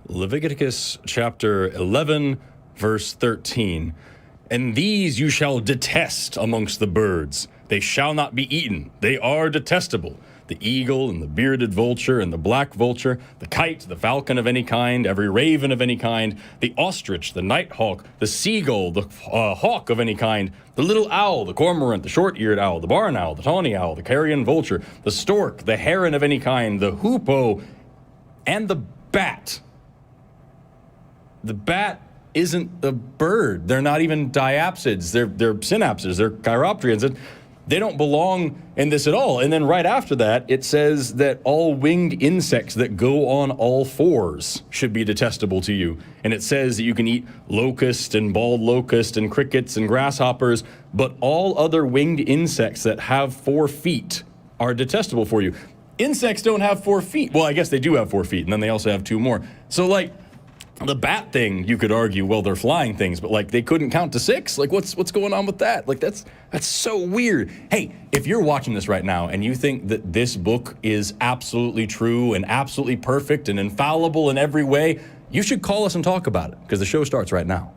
Leviticus chapter 11, verse 13. And these you shall detest amongst the birds. They shall not be eaten. They are detestable. The eagle and the bearded vulture and the black vulture, the kite, the falcon of any kind, every raven of any kind, the ostrich, the nighthawk, the seagull, the hawk of any kind, the little owl, the cormorant, the short-eared owl, the barn owl, the tawny owl, the carrion vulture, the stork, the heron of any kind, the hoopoe, and the bat. The bat isn't a bird. They're not even diapsids. They're synapses. They're chiropterians. They don't belong in this at all. And then right after that, it says that all winged insects that go on all fours should be detestable to you. And it says that you can eat locust and bald locust and crickets and grasshoppers, but all other winged insects that have 4 feet are detestable for you. Insects don't have 4 feet. Well, I guess they do have 4 feet, and then they also have 2 more. So, like, the bat thing, you could argue, well, they're flying things, but, like, they couldn't count to 6? Like, what's going on with that? Like, that's so weird. Hey, if you're watching this right now and you think that this book is absolutely true and absolutely perfect and infallible in every way, you should call us and talk about it, because the show starts right now.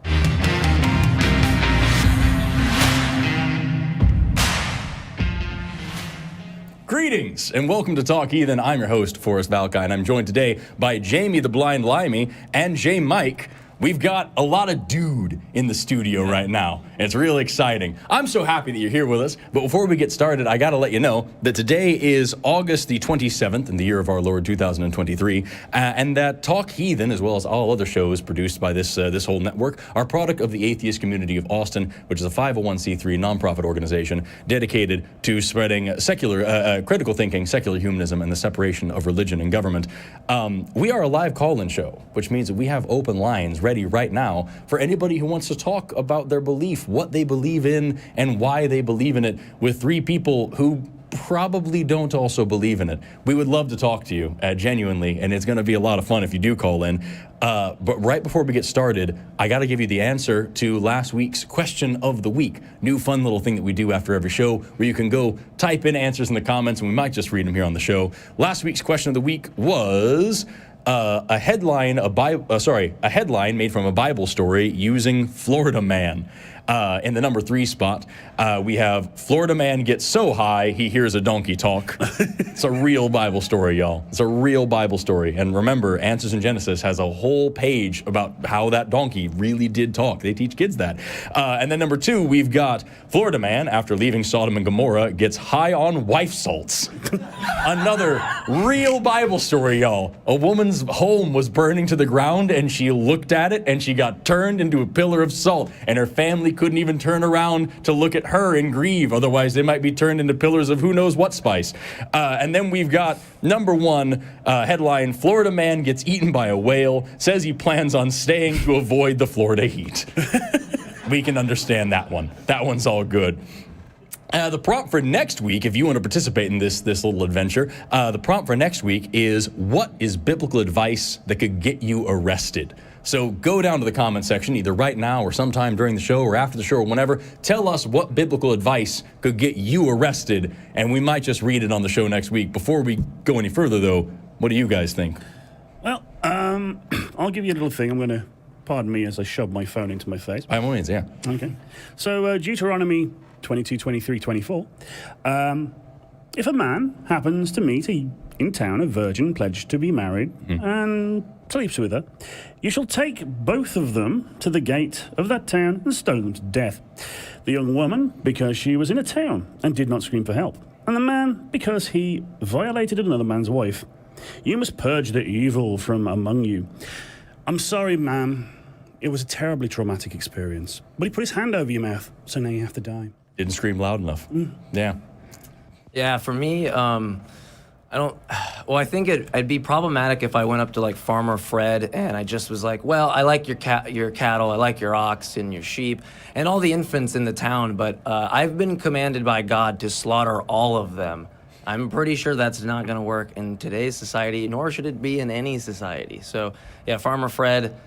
Greetings and welcome to Talk Heathen. I'm your host, Forrest Valkai, and I'm joined today by Jamie the Blind Limey and Jmike. We've got a lot of dude in the studio right now. It's really exciting. I'm so happy that you're here with us. But before we get started, I got to let you know that today is August the 27th in the year of our Lord 2023, and that Talk Heathen, as well as all other shows produced by this whole network, are product of the Atheist Community of Austin, which is a 501c3 nonprofit organization dedicated to spreading secular, critical thinking, secular humanism, and the separation of religion and government. We are a live call-in show, which means that we have open lines ready right now for anybody who wants to talk about their belief, what they believe in, and why they believe in it, with 3 people who probably don't also believe in it. We would love to talk to you, genuinely, and it's going to be a lot of fun if you do call in. But right before we get started, I got to give you the answer to last week's question of the week. New fun little thing that we do after every show, where you can go type in answers in the comments, and we might just read them here on the show. Last week's question of the week was a headline made from a Bible story using Florida Man. In the number 3 spot, we have Florida man gets so high he hears a donkey talk. It's a real Bible story, y'all. It's a real Bible story. And remember, Answers in Genesis has a whole page about how that donkey really did talk. They teach kids that. And then number 2, we've got Florida man, after leaving Sodom and Gomorrah, gets high on wife salts. Another real Bible story, y'all. A woman's home was burning to the ground, and she looked at it, and she got turned into a pillar of salt, and her family couldn't even turn around to look at her and grieve. Otherwise, they might be turned into pillars of who knows what spice. And then we've got number 1 headline, Florida man gets eaten by a whale, says he plans on staying to avoid the Florida heat. We can understand that one. That one's all good. The prompt for next week, if you want to participate in this little adventure, the prompt for next week is, what is biblical advice that could get you arrested? So go down to the comment section, either right now or sometime during the show or after the show or whenever. Tell us what biblical advice could get you arrested, and we might just read it on the show next week. Before we go any further, though, what do you guys think? Well, I'll give you a little thing. I'm going to, pardon me as I shove my phone into my face. By all means, yeah. Okay. So Deuteronomy 22, 23, 24. If a man happens to meet in town a virgin pledged to be married and sleeps with her, you shall take both of them to the gate of that town and stone them to death. The young woman, because she was in a town and did not scream for help, and the man, because he violated another man's wife. You must purge the evil from among you. I'm sorry, ma'am. It was a terribly traumatic experience. But he put his hand over your mouth, so now you have to die. Didn't scream loud enough. Yeah. Yeah, for me, I think it'd be problematic if I went up to like Farmer Fred and I just was like, well, I like your cattle, I like your ox and your sheep and all the infants in the town, but I've been commanded by God to slaughter all of them. I'm pretty sure that's not going to work in today's society, nor should it be in any society. So, yeah, Farmer Fred,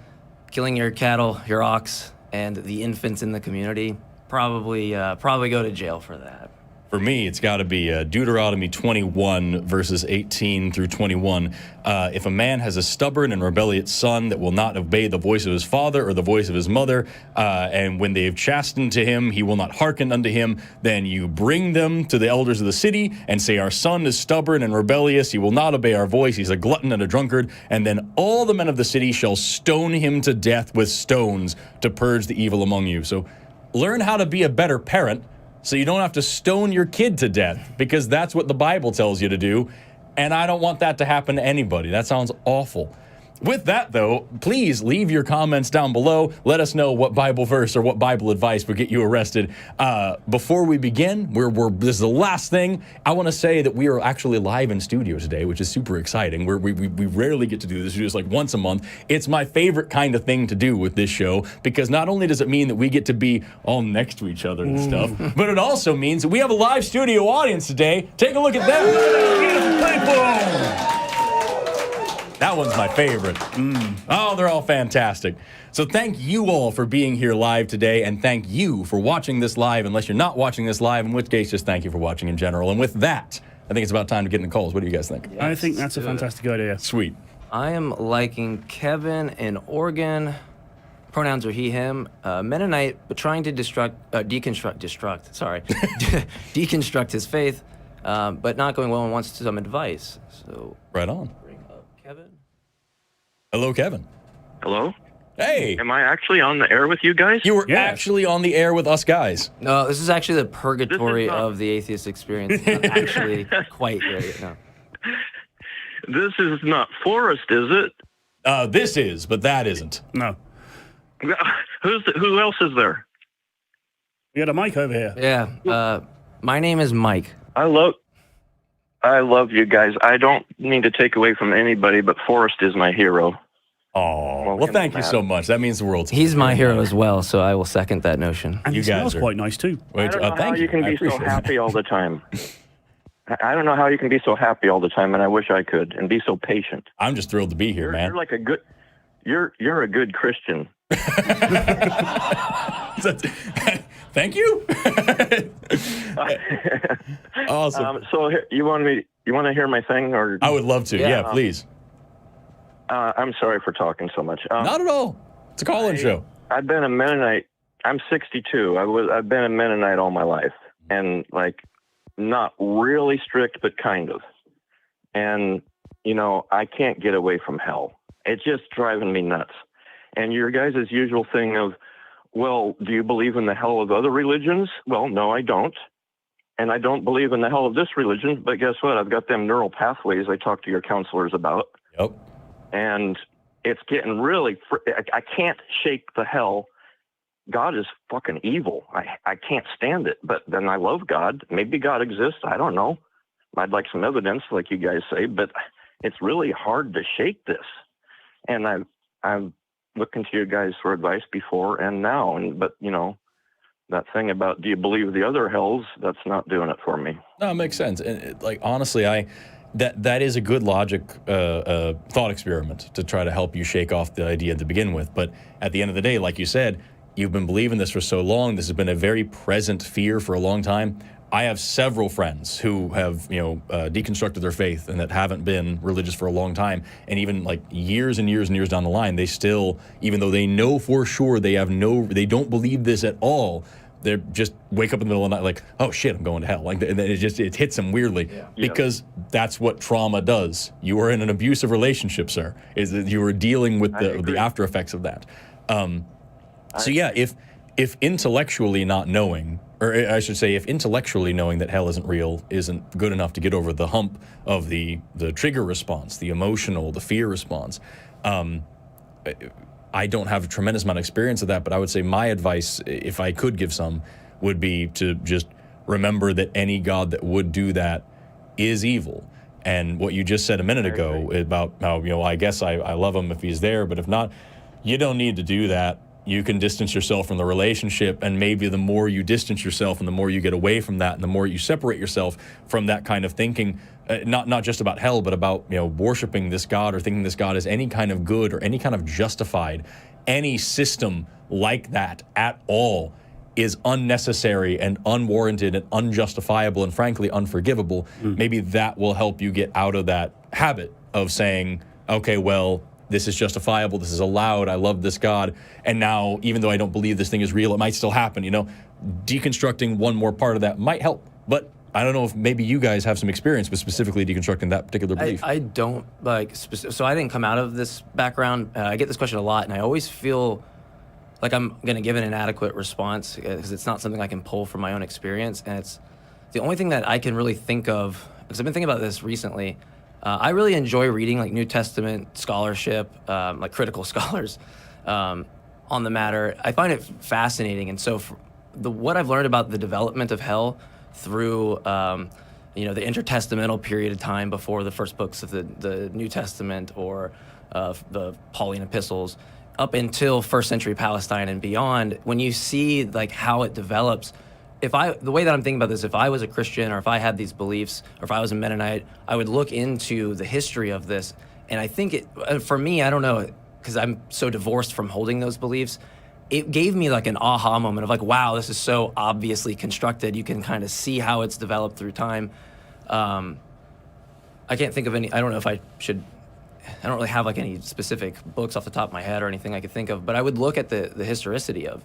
killing your cattle, your ox, and the infants in the community, probably go to jail for that. For me, it's got to be Deuteronomy 21, verses 18 through 21. If a man has a stubborn and rebellious son that will not obey the voice of his father or the voice of his mother, and when they have chastened to him, he will not hearken unto him, then you bring them to the elders of the city and say, our son is stubborn and rebellious. He will not obey our voice. He's a glutton and a drunkard. And then all the men of the city shall stone him to death with stones to purge the evil among you. So learn how to be a better parent, so you don't have to stone your kid to death, because that's what the Bible tells you to do, and I don't want that to happen to anybody. That sounds awful. With that, though, please leave your comments down below. Let us know what Bible verse or what Bible advice would get you arrested. Before we begin, this is the last thing. I want to say that we are actually live in studio today, which is super exciting. We rarely get to do this. We do this like once a month. It's my favorite kind of thing to do with this show, because not only does it mean that we get to be all next to each other and stuff, but it also means that we have a live studio audience today. Take a look at them. That one's my favorite. Oh, they're all fantastic. So thank you all for being here live today, and thank you for watching this live, unless you're not watching this live, in which case just thank you for watching in general. And with that, I think it's about time to get into calls. What do you guys think? I think that's a fantastic idea. Sweet. I am liking Kevin in Oregon. Pronouns are he, him. Mennonite, but trying to deconstruct his faith, but not going well and wants some advice. So right on. Bring up Kevin. Hello, Kevin. Hello? Hey. Am I actually on the air with you guys? You were actually on the air with us guys. No, this is actually the purgatory not- of the atheist experience. Not actually quite right now. This is not Forrest, is it? This is, but that isn't. No. Who else is there? We got a mic over here. Yeah. My name is Mike. I love you guys. I don't mean to take away from anybody, but Forrest is my hero. Oh, well, thank you so much. That means the world to me. He's my hero as well, so I will second that notion. And You he smells guys are- quite nice too. I don't know how thank you can I be so appreciate it. happy all the time. I don't know how you can be so happy all the time, and I wish I could, and be so patient. I'm just thrilled to be here, man. You're like a good. You're a good Christian. Thank you. Awesome. So you want to hear my thing, or I would love to. Yeah, please. I'm sorry for talking so much. Not at all. It's a call-in show. I've been a Mennonite. I'm 62. I've been a Mennonite all my life, and like not really strict, but kind of. And I can't get away from hell. It's just driving me nuts. And your guys' usual thing of, well, do you believe in the hell of other religions? Well, no, I don't. And I don't believe in the hell of this religion, but guess what? I've got them neural pathways I talk to your counselors about. Yep. And it's getting really, I can't shake the hell. God is fucking evil. I can't stand it. But then I love God. Maybe God exists. I don't know. I'd like some evidence, like you guys say, but it's really hard to shake this. And I've looking to you guys for advice before and now, but that thing about do you believe the other hells, that's not doing it for me. No, it makes sense. And honestly, that is a good logic thought experiment to try to help you shake off the idea to begin with. But at the end of the day, like you said, you've been believing this for so long. This has been a very present fear for a long time. I have several friends who have, deconstructed their faith and that haven't been religious for a long time. And even like years and years and years down the line, they still, even though they know for sure they don't believe this at all, they just wake up in the middle of the night like, oh shit, I'm going to hell. Like, and then it hits them weirdly because that's what trauma does. You are in an abusive relationship, sir. Is that you are dealing with the after effects of that. So yeah, if intellectually not knowing, or I should say, if intellectually knowing that hell isn't real isn't good enough to get over the hump of the trigger response, the emotional, the fear response, I don't have a tremendous amount of experience of that, but I would say my advice, if I could give some, would be to just remember that any God that would do that is evil. And what you just said a minute ago about how, I guess I love him if he's there, but if not, you don't need to do that. You can distance yourself from the relationship, and maybe the more you distance yourself and the more you get away from that and the more you separate yourself from that kind of thinking, not just about hell, but about, worshiping this God or thinking this God is any kind of good or any kind of justified, any system like that at all, is unnecessary and unwarranted and unjustifiable and frankly unforgivable, maybe that will help you get out of that habit of saying, okay, well, this is justifiable, this is allowed, I love this God, and now, even though I don't believe this thing is real, it might still happen, you know? Deconstructing one more part of that might help, but I don't know if maybe you guys have some experience with specifically deconstructing that particular belief. I don't, so I didn't come out of this background. I get this question a lot, and I always feel like I'm going to give an inadequate response because it's not something I can pull from my own experience, and it's the only thing that I can really think of, because I've been thinking about this recently. I really enjoy reading like New Testament scholarship, like critical scholars on the matter. I find it fascinating, and so what I've learned about the development of hell through the intertestamental period of time before the first books of the New Testament or the Pauline epistles, up until first century Palestine and beyond, when you see like how it develops. The way that I'm thinking about this, if I was a Christian or if I had these beliefs or if I was a Mennonite, I would look into the history of this. And I think for me, I don't know, because I'm so divorced from holding those beliefs, it gave me like an aha moment of like, wow, this is so obviously constructed. You can kind of see how it's developed through time. I can't think of any, I don't know if I don't really have like any specific books off the top of my head or anything I could think of, but I would look at the historicity of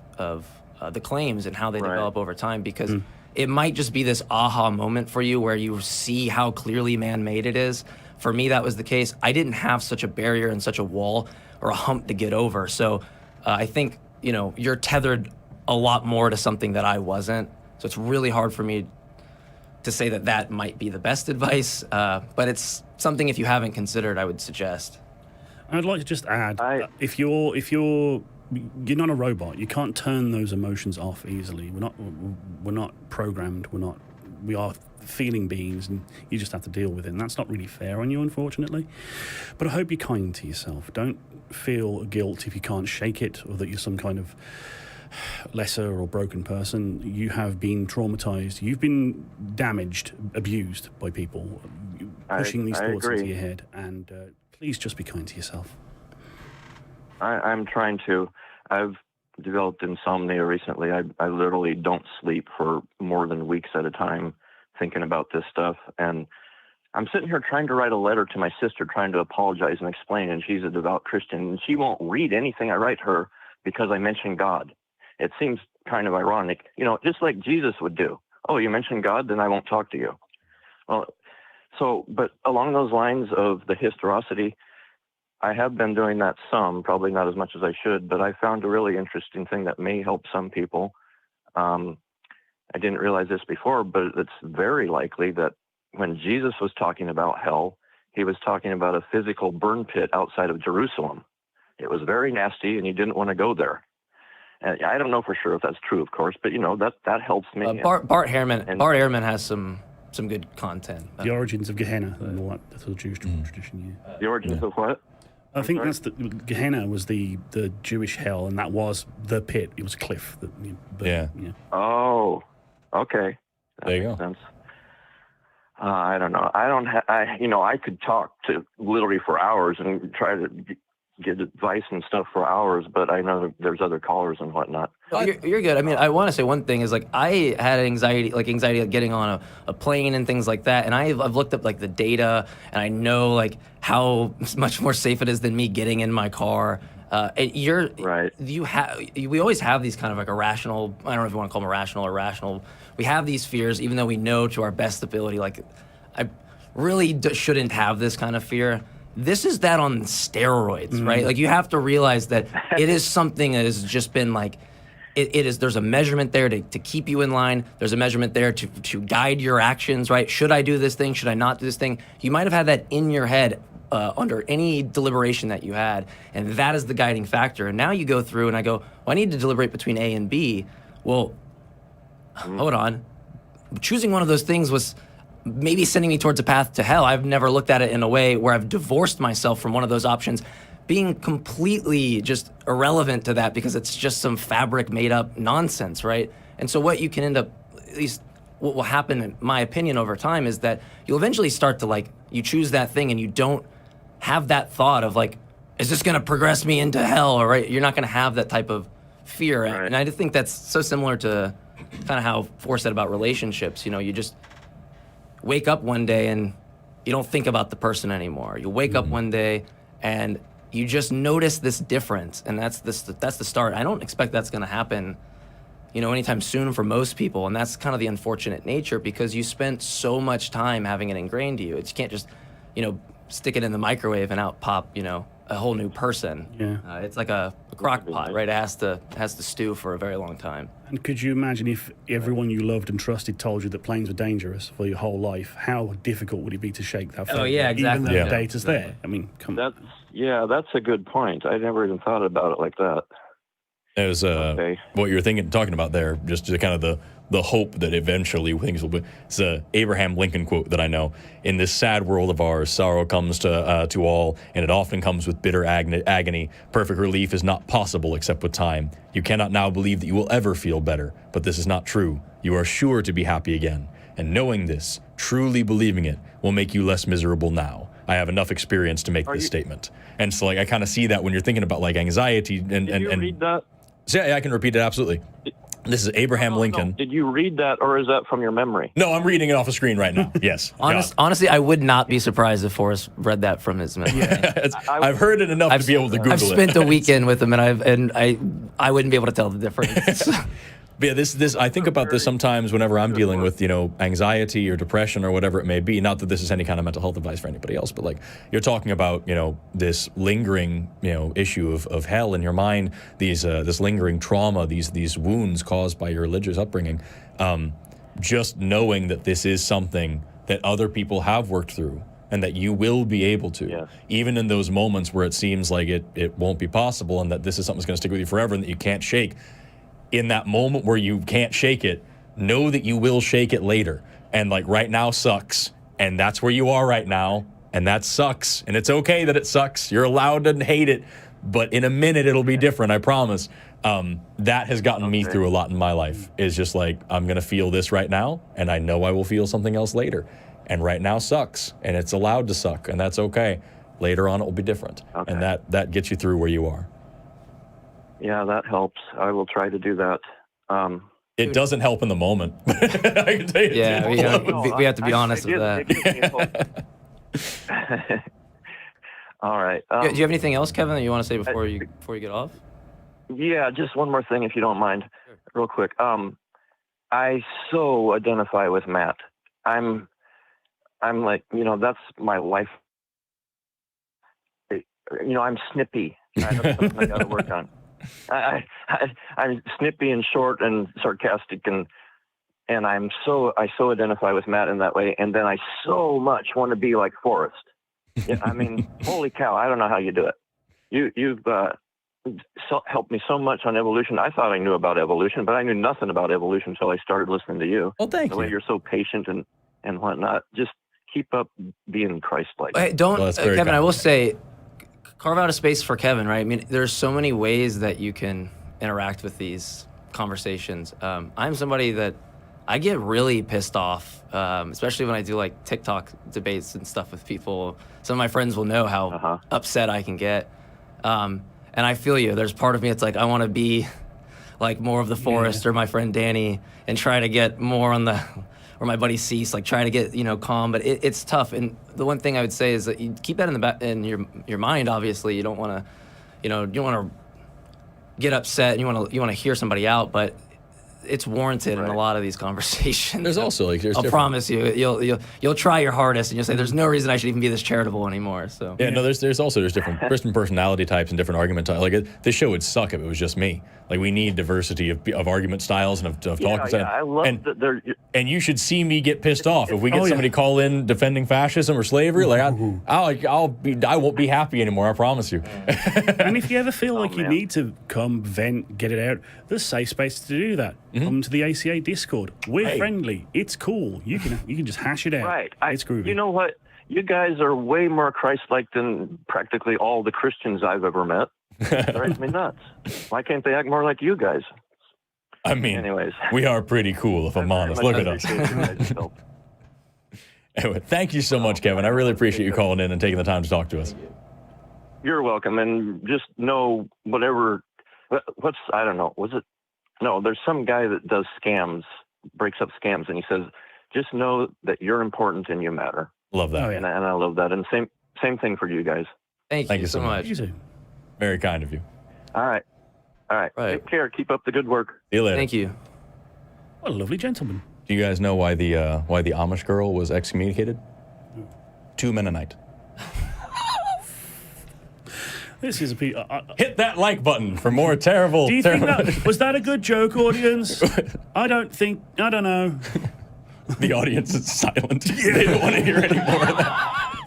the claims and how they develop over time, because it might just be this aha moment for you where you see how clearly man-made it is. For me, that was the case. I didn't have such a barrier and such a wall or a hump to get over. So I think, you're tethered a lot more to something that I wasn't. So it's really hard for me to say that might be the best advice, but it's something, if you haven't considered, I would suggest. I'd like to just add, if you're not a robot. You can't turn those emotions off easily. We're not programmed. We are feeling beings, and you just have to deal with it. And that's not really fair on you, unfortunately. But I hope you're kind to yourself. Don't feel guilt if you can't shake it, or that you're some kind of lesser or broken person. You have been traumatized. You've been damaged, abused by people pushing these thoughts into your head. And please just be kind to yourself. I'm trying to. I've developed insomnia recently. I literally don't sleep for more than weeks at a time thinking about this stuff. And I'm sitting here trying to write a letter to my sister, trying to apologize and explain, and she's a devout Christian, and she won't read anything I write her because I mention God. It seems kind of ironic, just like Jesus would do. Oh, you mention God, then I won't talk to you. Well, but along those lines of the historicity, I have been doing that some, probably not as much as I should, but I found a really interesting thing that may help some people. I didn't realize this before, but it's very likely that when Jesus was talking about hell, he was talking about a physical burn pit outside of Jerusalem. It was very nasty, and he didn't want to go there. And I don't know for sure if that's true, of course, but that helps me. Bart Ehrman has some good content. The origins of Gehenna and all that. That's the Jewish tradition. Yeah. The origins of what? I think that's Gehenna was the Jewish hell, and that was the pit. It was a cliff. Yeah. Oh, okay. There you go. Sense. I don't know. I could talk to literally for hours and try to get advice and stuff for hours, but I know there's other callers and whatnot. No, you're good. I mean, I want to say one thing is, like, I had anxiety getting on a plane and things like that, and I've looked up like the data, and I know like how much more safe it is than me getting in my car. And you're right. We always have these kind of like irrational. I don't know if you want to call them irrational or rational. We have these fears, even though we know to our best ability, like, I really shouldn't have this kind of fear. This is that on steroids, right? Like, you have to realize that it is something that has just been like, it is. There's a measurement there to keep you in line. There's a measurement there to guide your actions, right? Should I do this thing? Should I not do this thing? You might have had that in your head under any deliberation that you had, and that is the guiding factor. And now you go through, and I go, well, I need to deliberate between A and B. Well, hold on. Choosing one of those things was maybe sending me towards a path to hell. I've never looked at it in a way where I've divorced myself from one of those options, being completely just irrelevant to that because it's just some fabric made up nonsense, right? And so what you can end up, at least what will happen in my opinion over time, is that you'll eventually start to, like, you choose that thing and you don't have that thought of like, is this going to progress me into hell? Or right, you're not going to have that type of fear. Right. And I just think that's so similar to kind of how Forrest said about relationships. You know, you just wake up one day and you don't think about the person anymore. You wake up one day and you just notice this difference, and that's the start. I don't expect that's going to happen, you know, anytime soon for most people, and that's kind of the unfortunate nature because you spent so much time having it ingrained to you. You can't just, you know, stick it in the microwave and out pop, you know, a whole new person. Yeah. It's like a crock pot, right? It has to stew for a very long time. And could you imagine if everyone you loved and trusted told you that planes were dangerous for your whole life? How difficult would it be to shake that? Oh, yeah, exactly. Even though Yeah. the data's there. I mean, come on. That's a good point. I never even thought about it like that. It was Okay. what you were talking about there, just the kind of the hope that eventually things will be. It's a Abraham Lincoln quote that I know. In this sad world of ours, sorrow comes to all, and it often comes with bitter agony. Perfect relief is not possible except with time. You cannot now believe that you will ever feel better, but this is not true. You are sure to be happy again. And knowing this, truly believing it, will make you less miserable now. I have enough experience to make this statement. And so, like, I kind of see that when you're thinking about, like, anxiety and... Did you read that? So, yeah, I can repeat it, absolutely. This is Abraham Lincoln. No. Did you read that, or is that from your memory? No, I'm reading it off the screen right now. Yes. Honestly, I would not be surprised if Forrest read that from his memory. I've heard it enough to be able to Google I've it. spent a weekend with him, and I wouldn't be able to tell the difference. But yeah, this I think about this sometimes whenever I'm dealing with, you know, anxiety or depression or whatever it may be. Not that this is any kind of mental health advice for anybody else, but like you're talking about, you know, this lingering, you know, issue of hell in your mind, these this lingering trauma, these wounds caused by your religious upbringing. Just knowing that this is something that other people have worked through and that you will be able to, even in those moments where it seems like it won't be possible and that this is something that's going to stick with you forever and that you can't shake. In that moment where you can't shake it, know that you will shake it later. And like right now sucks. And that's where you are right now. And that sucks. And it's okay that it sucks. You're allowed to hate it. But in a minute, it'll be different, I promise. That has gotten me through a lot in my life. Is just like, I'm going to feel this right now. And I know I will feel something else later. And right now sucks. And it's allowed to suck. And that's okay. Later on, it will be different. Okay. And that gets you through where you are. Yeah, that helps. I will try to do that. It doesn't help in the moment. I can tell you. Yeah, we have to be honest with that. All right. Do you have anything else, Kevin, that you want to say before you get off? Yeah, just one more thing, if you don't mind, real quick. I so identify with Matt. I'm like, you know, that's my life. You know, I'm snippy. I have something I got to work on. I'm snippy and short and sarcastic and I so identify with Matt in that way, and then I so much want to be like Forrest. I mean, holy cow! I don't know how you do it. You've helped me so much on evolution. I thought I knew about evolution, but I knew nothing about evolution until I started listening to you. Well, thank you. you. The way you're so patient and whatnot. Just keep up being Christ-like. Hey, Kevin, I will say, carve out a space for Kevin, right? I mean, there's so many ways that you can interact with these conversations. I'm somebody that I get really pissed off, especially when I do like TikTok debates and stuff with people. Some of my friends will know how upset I can get. And I feel you. There's part of me that's like, I want to be like more of the Forrest or my friend Danny and try to get more on the, or my buddy Cease, like try to get, you know, calm, but it's tough. And the one thing I would say is that you keep that in the back, in your mind. Obviously, you don't want to, you know, you want to get upset and you want to hear somebody out, but it's warranted in a lot of these conversations. There's also like I'll promise you, you'll try your hardest and you'll say there's no reason I should even be this charitable anymore. So no, there's different personality types and different argument types. Like this show would suck if it was just me. Like we need diversity of argument styles and of talking. Yeah, I love that they're. And you should see me get pissed off if we get somebody call in defending fascism or slavery. Like I won't be happy anymore. I promise you. And if you ever feel like you need to come vent, get it out, there's safe space to do that. Come to the ACA Discord. We're friendly. It's cool. You can just hash it out. Right. It's groovy. You know what? You guys are way more Christ-like than practically all the Christians I've ever met. It drives me nuts. Why can't they act more like you guys? I mean, anyways, we are pretty cool, if I'm honest. Look at us. Anyway, thank you so much, Kevin. I really appreciate you calling in and taking the time to talk to us. You're welcome. And just know whatever I don't know. Was it? No, there's some guy that does scams, breaks up scams, and he says, just know that you're important and you matter. Love that. Oh, yeah. And I love that. And same thing for you guys. Thank you so much. You too. Very kind of you. All right. Right. Take care. Keep up the good work. See you later. Thank you. What a lovely gentleman. Do you guys know why the Amish girl was excommunicated? Too Mennonite. This is a piece. Hit that like button for more terrible. Do you think that was that a good joke, audience? I don't know. The audience is silent. They don't want to hear any more of that.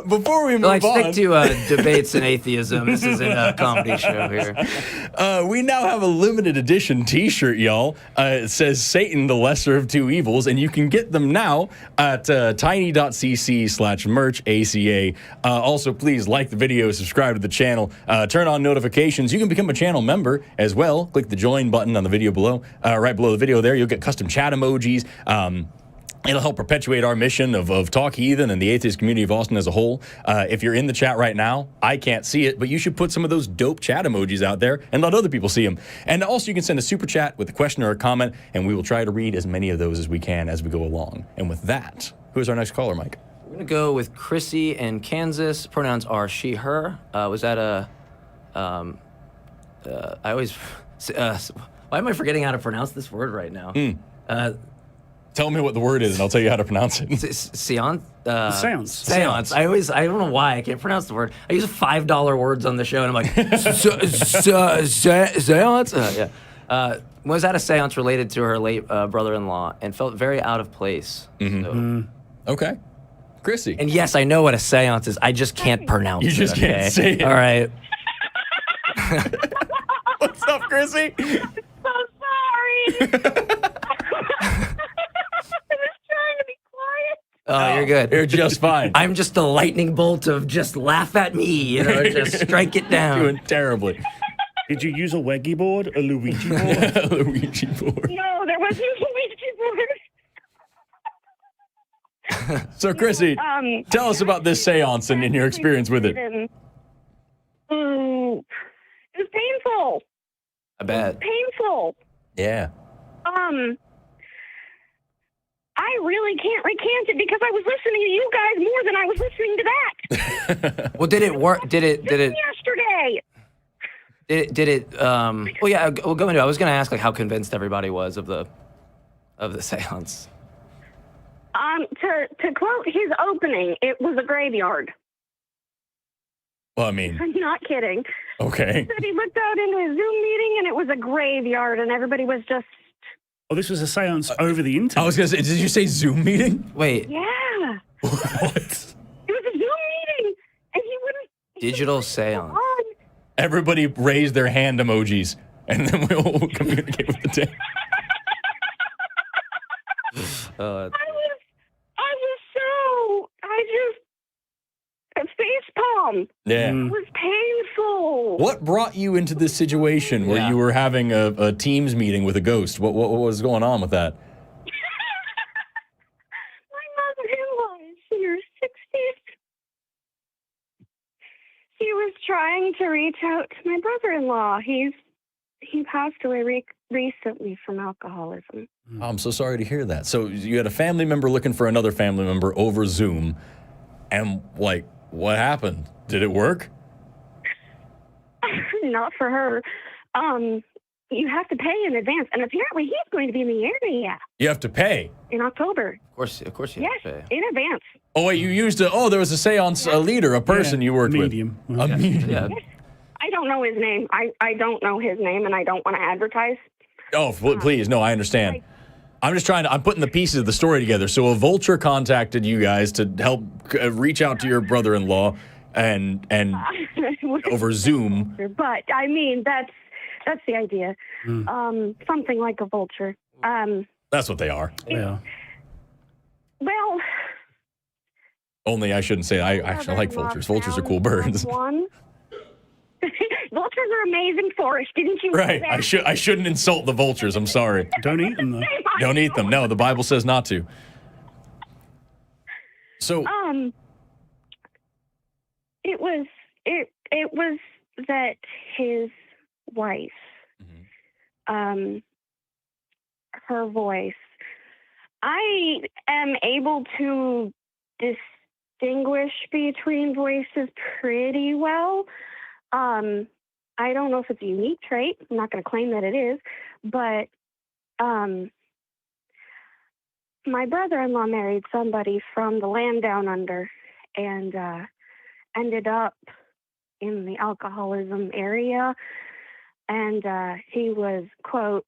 Before we move on, Stick to debates and atheism. This isn't a comedy show here. we now have a limited edition T-shirt, y'all. It says "Satan, the lesser of two evils," and you can get them now at tiny.cc/merch ACA. Also, please like the video, subscribe to the channel, turn on notifications. You can become a channel member as well. Click the join button on the video below, right below the video. There, you'll get custom chat emojis. It'll help perpetuate our mission of Talk Heathen and the atheist community of Austin as a whole. If you're in the chat right now, I can't see it, but you should put some of those dope chat emojis out there and let other people see them. And also, you can send a super chat with a question or a comment, and we will try to read as many of those as we can as we go along. And with that, who's our next caller, Mike? We're going to go with Krissy in Kansas. Pronouns are she, her. Was that a... I always... why am I forgetting how to pronounce this word right now? Tell me what the word is, and I'll tell you how to pronounce it. Séance? Séance. Séance. I don't know why I can't pronounce the word. I use $5 words on the show, and I'm like, séance? Yeah. Was at a séance related to her late brother-in-law and felt very out of place. So. Okay. Krissy. And yes, I know what a séance is. I just can't pronounce it. You just can't say it. All right. What's up, Krissy? So sorry. I was trying to be quiet. Oh, you're good. You're just fine. I'm just a lightning bolt of just laugh at me, just strike it down. Doing terribly. Did you use a Weggy board, a Luigi board? A Luigi board. No, there wasn't a Luigi board. So, Krissy, tell us about this seance and your experience with it. It was painful. I bet. Painful. Yeah. I really can't recant it because I was listening to you guys more than I was listening to that. Well, did it work? Did it? Yesterday. Did it? Well, yeah. We'll go into it. I was going to ask like how convinced everybody was of the séance. To quote his opening, it was a graveyard. Well, I mean, I'm not kidding. okay. He said he looked out into a Zoom meeting and it was a graveyard and everybody was just... Oh, this was a seance over the internet. I was going to say, did you say Zoom meeting? Wait. Yeah. What? It was a Zoom meeting and he wouldn't... Digital séance. Everybody raise their hand emojis, and then we'll communicate with the team. Face palm. Yeah. It was painful. What brought you into this situation where you were having a Teams meeting with a ghost? What was going on with that? My mother-in-law is in her 60s. She was trying to reach out to my brother-in-law. He passed away recently from alcoholism. I'm so sorry to hear that. So you had a family member looking for another family member over Zoom, and like, what happened? Did it work? Not for her. You have to pay in advance, and apparently he's going to be in the area You have to pay. in October. Of course you Yes, have to pay. in advance. Oh wait, you used there was a seance leader, a person you worked medium. with. A medium. Yeah. I don't know his name. I don't know his name, and I don't want to advertise. Oh, please, no, I understand. I'm just I'm putting the pieces of the story together. So a vulture contacted you guys to help reach out to your brother-in-law and over Zoom. But I mean, that's the idea. Something like a vulture. That's what they are. Yeah. Well, Only I shouldn't say I actually like vultures. Vultures are cool birds. One. Vultures are amazing, Forrest. Didn't you? Right. know that? I shouldn't insult the vultures. I'm sorry. Don't eat them, though. Don't eat them. No, the Bible says not to. So It was that his wife, her voice, I am able to distinguish between voices pretty well. I don't know if it's a unique trait. I'm not going to claim that it is, but my brother-in-law married somebody from the land down under and ended up in the alcoholism area. And he was, quote,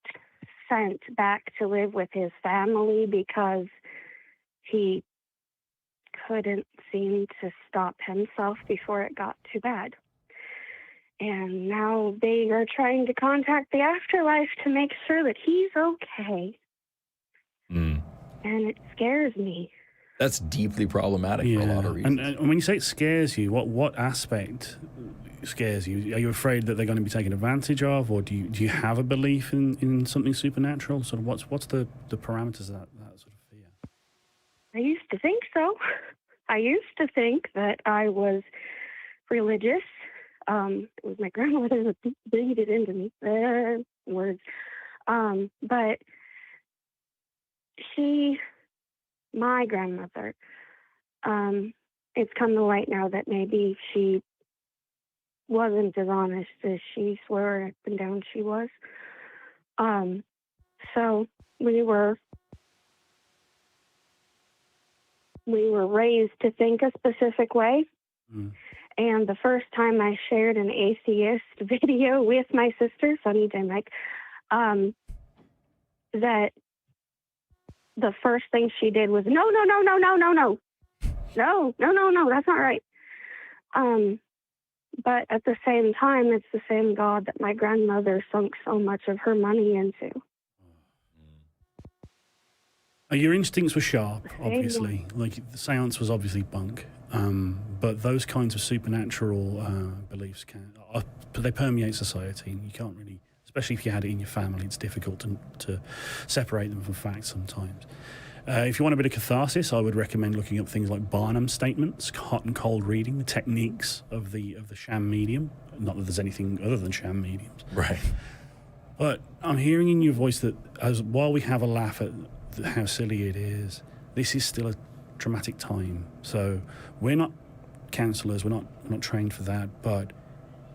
sent back to live with his family because he couldn't seem to stop himself before it got too bad. And now they are trying to contact the afterlife to make sure that he's okay. And it scares me. That's deeply problematic for a lot of reasons. And when you say it scares you, what aspect scares you? Are you afraid that they're going to be taken advantage of, or do you have a belief in something supernatural? Sort of what's the parameters of that sort of fear? I used to think so. I used to think that I was religious. It was my grandmother that beat it into me. Words. But my grandmother, it's come to light now that maybe she wasn't as honest as she swore up and down she was. So we were raised to think a specific way. And the first time I shared an atheist video with my sister, Sonny Jmike, that the first thing she did was, no, that's not right. But at the same time, it's the same God that my grandmother sunk so much of her money into. Your instincts were sharp, obviously. Like, the seance was obviously bunk. But those kinds of supernatural beliefs they permeate society, and you can't really, especially if you had it in your family, it's difficult to separate them from facts sometimes. If you want a bit of catharsis, I would recommend looking up things like Barnum statements, hot and cold reading, the techniques of the sham medium. Not that there's anything other than sham mediums. Right. But I'm hearing in your voice that while we have a laugh at how silly it is, this is still a traumatic time. So we're not counsellors, we're not trained for that, but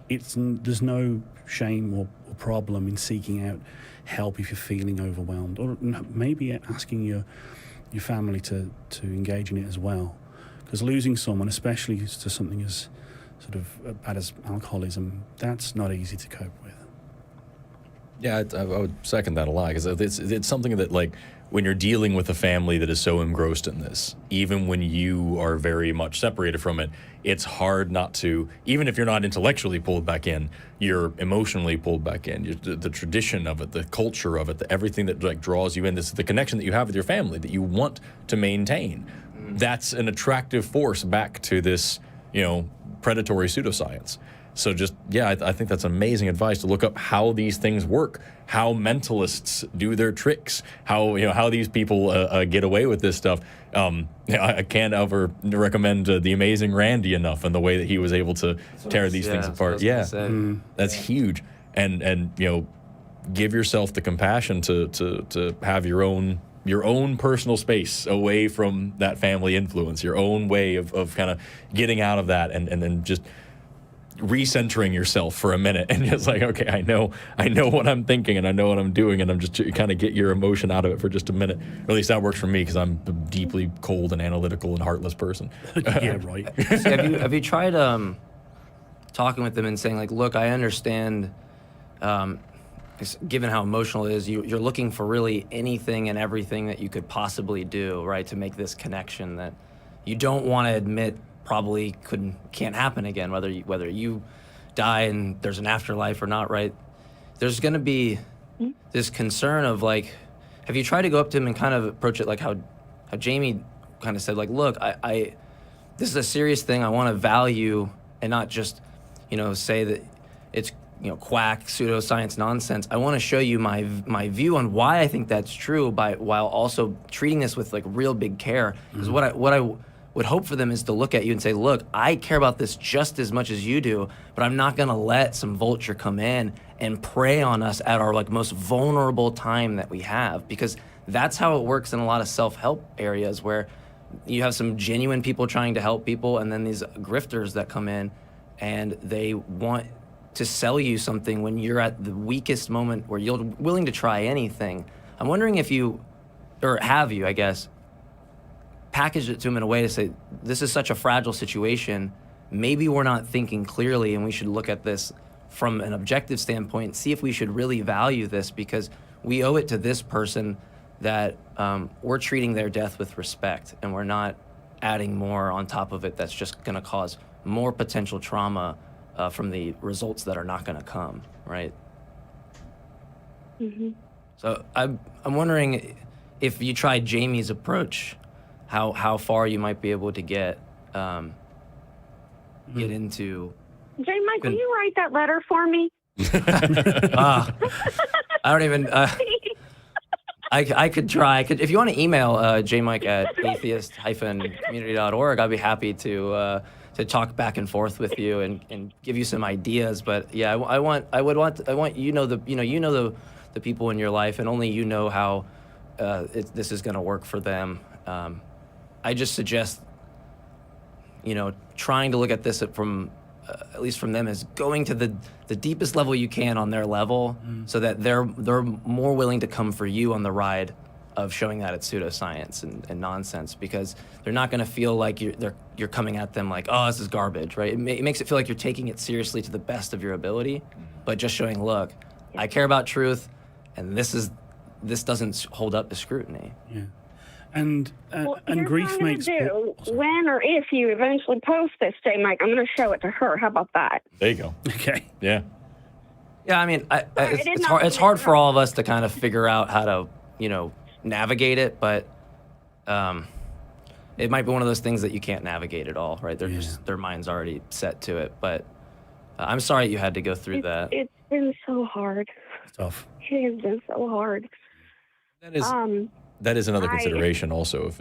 there's no shame or problem in seeking out help if you're feeling overwhelmed, or maybe asking your family to engage in it as well, because losing someone, especially to something as sort of bad as alcoholism, that's not easy to cope with. Yeah, I would second that a lot, because it's something that, like, when you're dealing with a family that is so engrossed in this, even when you are very much separated from it, it's hard not to, even if you're not intellectually pulled back in, you're emotionally pulled back in. The tradition of it, the culture of it, everything that, like, draws you in, the connection that you have with your family that you want to maintain. That's an attractive force back to this, predatory pseudoscience. So I think that's amazing advice, to look up how these things work, how mentalists do their tricks, how these people get away with this stuff. I can't ever recommend The Amazing Randy enough, and the way that he was able to tear these things apart. That's huge. And give yourself the compassion to have your own personal space away from that family influence, your own way of kind of getting out of that, and then just recentering yourself for a minute, and just like, okay, I know what I'm thinking, and I know what I'm doing, and I'm just kind of get your emotion out of it for just a minute. Or at least that works for me, because I'm a deeply cold and analytical and heartless person. Yeah, right. So have you tried talking with them and saying, like, look, I understand, given how emotional it is, you're looking for really anything and everything that you could possibly do, right, to make this connection that you don't want to admit probably can't happen again, whether you die and there's an afterlife or not, right? There's going to be this concern of, like, have you tried to go up to him and kind of approach it like how Jamie kind of said, like, look, I this is a serious thing. I want to value and not just, say that it's, quack pseudoscience nonsense. I want to show you my view on why what I think that's true, while also treating this with, like, real big care. Because what would hope for them is to look at you and say, look, I care about this just as much as you do, but I'm not going to let some vulture come in and prey on us at our like most vulnerable time that we have, because that's how it works in a lot of self-help areas where you have some genuine people trying to help people, and then these grifters that come in and they want to sell you something when you're at the weakest moment where you're willing to try anything. I'm wondering if you, or have you, I guess, packaged it to them in a way to say, this is such a fragile situation, maybe we're not thinking clearly and we should look at this from an objective standpoint, see if we should really value this, because we owe it to this person that we're treating their death with respect and we're not adding more on top of it that's just going to cause more potential trauma from the results that are not going to come, right? Mm-hmm. So I'm wondering if you tried Jamie's approach, how far you might be able to get into. Jmike, will you write that letter for me? I don't even. I could try. If you want to email Jmike at atheist-community.org, I'd be happy to talk back and forth with you and give you some ideas. But yeah, I want the people in your life, and only you know how this is going to work for them. I just suggest, trying to look at this from, at least from them, as going to the deepest level you can on their level, so that they're more willing to come for you on the ride of showing that it's pseudoscience and nonsense, because they're not going to feel like you're coming at them like, oh, this is garbage, right? It makes it feel like you're taking it seriously to the best of your ability, but just showing, look, I care about truth, and this doesn't hold up to scrutiny. Yeah. And Well, and here's grief what I'm gonna makes do. When or if you eventually post this, Jmike, I'm going to show it to her. How about that? There you go. okay. Yeah. Yeah, I mean, did it's not hard. It's make hard it for up. all of us to kind of figure out how to, navigate it. But it might be one of those things that you can't navigate at all, right? They're just their mind's already set to it. But I'm sorry you had to go through that. It's been so hard. It's tough. It has been so hard. That is another I- consideration also. If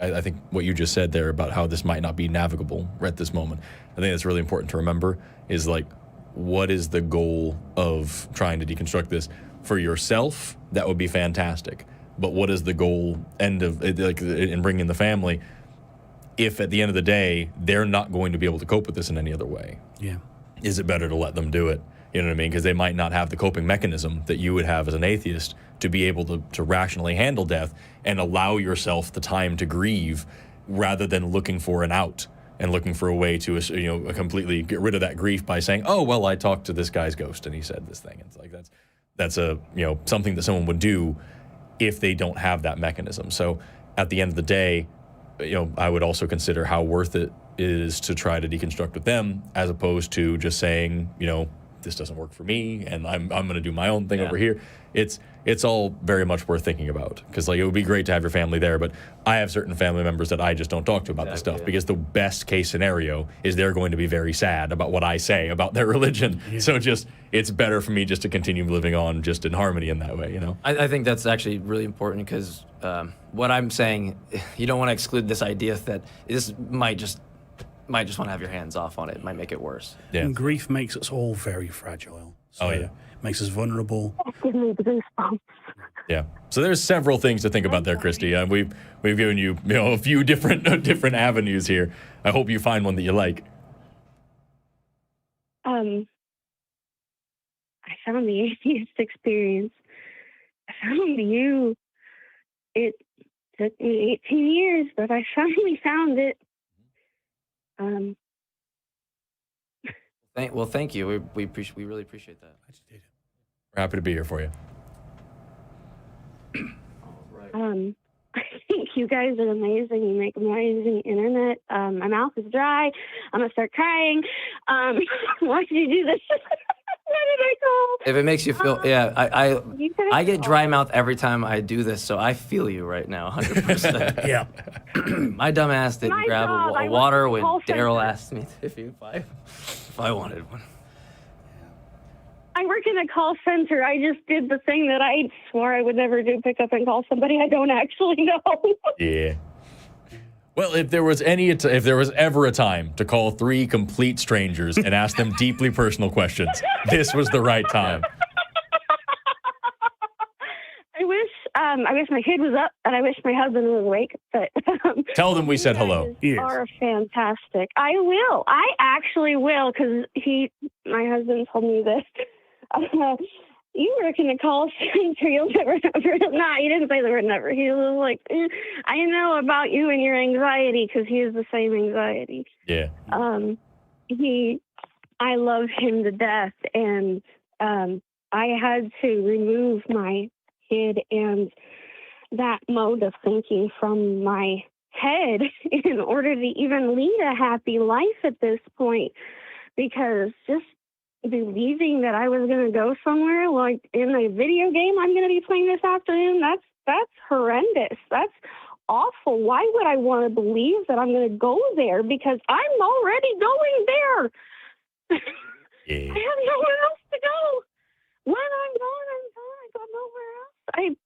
I think what you just said there about how this might not be navigable at this moment, I think that's really important to remember, is like, what is the goal of trying to deconstruct this? For yourself, that would be fantastic. But what is the goal in bringing the family, if at the end of the day, they're not going to be able to cope with this in any other way? Yeah. Is it better to let them do it? You know what I mean? Because they might not have the coping mechanism that you would have as an atheist to be able to rationally handle death and allow yourself the time to grieve, rather than looking for an out and looking for a way to completely get rid of that grief by saying, oh, well, I talked to this guy's ghost and he said this thing. It's like that's a something that someone would do if they don't have that mechanism. So at the end of the day, I would also consider how worth it is to try to deconstruct with them, as opposed to just saying, this doesn't work for me and I'm going to do my own thing over here. It's all very much worth thinking about, because it would be great to have your family there, but I have certain family members that I just don't talk to about this stuff, because the best case scenario is they're going to be very sad about what I say about their religion. Yeah. So it's better for me just to continue living on just in harmony in that way, I think that's actually really important, because what I'm saying, you don't want to exclude this idea that this might just want to have your hands off on it. It might make it worse. Yeah. And grief makes us all very fragile. So it makes us vulnerable. Give me the goosebumps. Yeah. So there's several things to think about there, Christy. We've given you a few different avenues here. I hope you find one that you like. I found the atheist experience. I found you. It took me 18 years, but I finally found it. Thank you. We really appreciate that. We're happy to be here for you. I think you guys are amazing. You make amazing internet. My mouth is dry. I'm gonna start crying. Why did you do this? Why did I call? If it makes you feel, I get dry mouth every time I do this, so I feel you right now, 100%. Yeah. My dumb ass didn't grab a water when Daryl asked me if I wanted one. I work in a call center. I just did the thing that I swore I would never do, pick up and call somebody I don't actually know. Yeah. Well, if there was ever a time to call 3 complete strangers and ask them deeply personal questions, this was the right time. I wish my kid was up, and I wish my husband was awake. But Tell them we said hello. You are fantastic. I will. I actually will, because my husband told me this. You were going to call stranger, you'll never. Nah, he didn't say the word never. He was like, I know about you and your anxiety, because he has the same anxiety. Yeah. I love him to death, and I had to remove my kid and that mode of thinking from my head in order to even lead a happy life at this point, because just believing that I was going to go somewhere like in a video game I'm going to be playing this afternoon, that's horrendous. That's awful. Why would I want to believe that I'm going to go there? Because I'm already going there. Yeah. I have nowhere else to go. When I'm gone, I'm gone. I got nowhere else.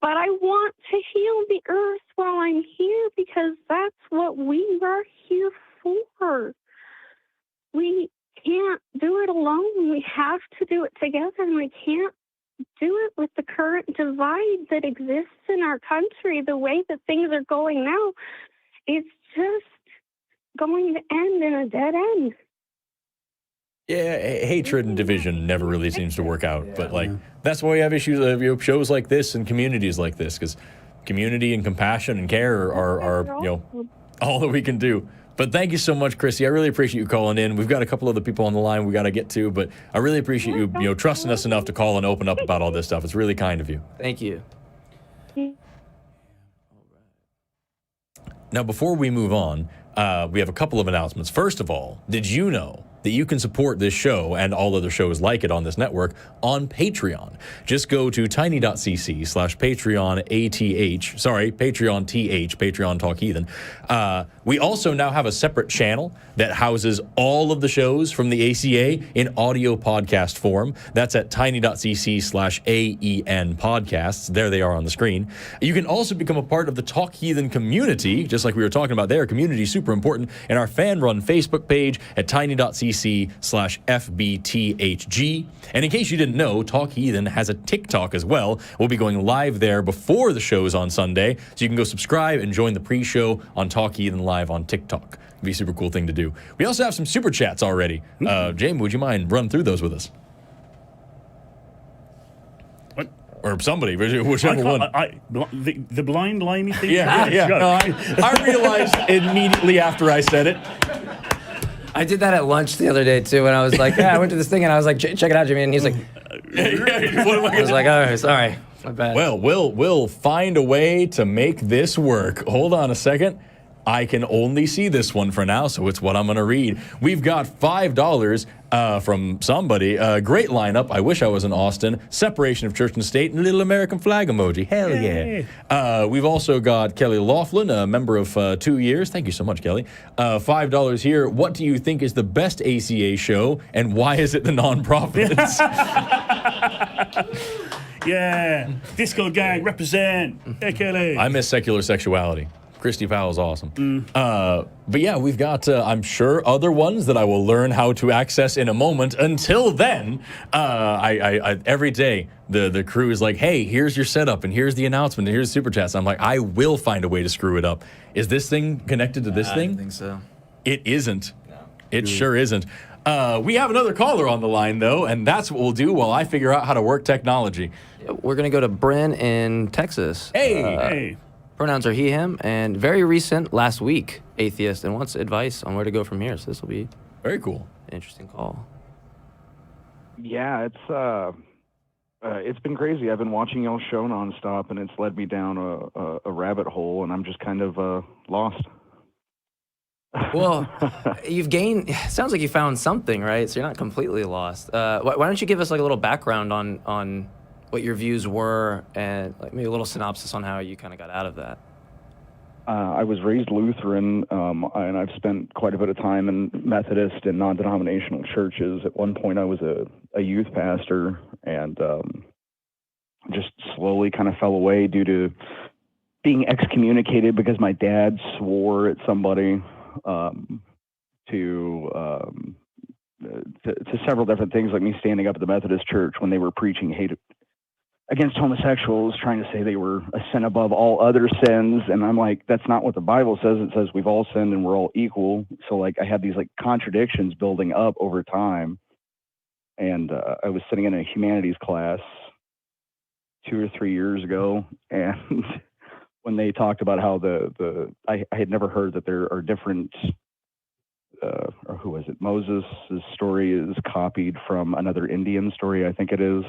But I want to heal the earth while I'm here, because that's what we are here for. We can't do it alone. We have to do it together, and we can't do it with the current divide that exists in our country. The way that things are going now, it's just going to end in a dead end. Yeah, hatred and division never really seems to work out. But that's why we have issues of shows like this and communities like this, because community and compassion and care are all that we can do. But thank you so much, Krissy. I really appreciate you calling in. We've got a couple other people on the line we got to get to, but I really appreciate you trusting us enough to call and open up about all this stuff. It's really kind of you. Thank you. Now, before we move on, we have a couple of announcements. First of all, did you know that you can support this show and all other shows like it on this network on Patreon? Just go to Patreon TH, Patreon Talk Heathen. We also now have a separate channel that houses all of the shows from the ACA in audio podcast form. That's at tiny.cc/AEN podcasts. There they are on the screen. You can also become a part of the Talk Heathen community, just like we were talking about there. Community is super important. In our fan-run Facebook page at tiny.cc/FBTHG. And in case you didn't know, Talk Heathen has a TikTok as well. We'll be going live there before the shows on Sunday, so you can go subscribe and join the pre-show on Talk Heathen live on TikTok. It'd be a super cool thing to do. We also have some super chats already. Jamie, would you mind run through those with us? What? Or somebody, whichever one. The blind limey thing? Yeah. No, I realized immediately after I said it. I did that at lunch the other day, too, and I was like, I went to this thing, and I was like, check it out, Jimmy, and he's like, I was like, oh, sorry, my bad. Well, we'll find a way to make this work. Hold on a second. I can only see this one for now, so it's what I'm going to read. We've got $5 from somebody. Great lineup. I wish I was in Austin. Separation of church and state and a little American flag emoji. Hell yeah. We've also got Kelly Laughlin, a member of 2 years. Thank you so much, Kelly. $5 here. What do you think is the best ACA show, and why is it the nonprofits? Yeah. Disco gang, represent. Hey, Kelly. I miss secular sexuality. Christy Powell's awesome. But yeah, we've got, I'm sure, other ones that I will learn how to access in a moment. Until then, I every day, the crew is like, hey, here's your setup, and here's the announcement, and here's the super chats. I'm like, I will find a way to screw it up. Is this thing connected to this thing? I don't think so. It isn't. No. It sure isn't. We have another caller on the line, though, and that's what we'll do while I figure out how to work technology. We're going to go to Bryn in Texas. Hey. Pronouns are he, him, and very recent, last week, atheist, and wants advice on where to go from here. So this will be very cool. An interesting call. Yeah, it's been crazy. I've been watching y'all's show nonstop, and it's led me down a rabbit hole, and I'm just kind of lost. Well, sounds like you found something, right? So you're not completely lost. Why don't you give us like a little background on what your views were, and like maybe a little synopsis on how you kind of got out of that. I was raised Lutheran, and I've spent quite a bit of time in Methodist and non-denominational churches. At one point, I was a youth pastor, and just slowly kind of fell away due to being excommunicated because my dad swore at somebody, to several different things, like me standing up at the Methodist Church when they were preaching hate against homosexuals, trying to say they were a sin above all other sins. And I'm like, that's not what the Bible says. It says we've all sinned and we're all equal. So like I had these like contradictions building up over time. And I was sitting in a humanities class 2 or 3 years ago, and when they talked about how I had never heard that there are different, or who was it? Moses' story is copied from another Indian story, I think it is.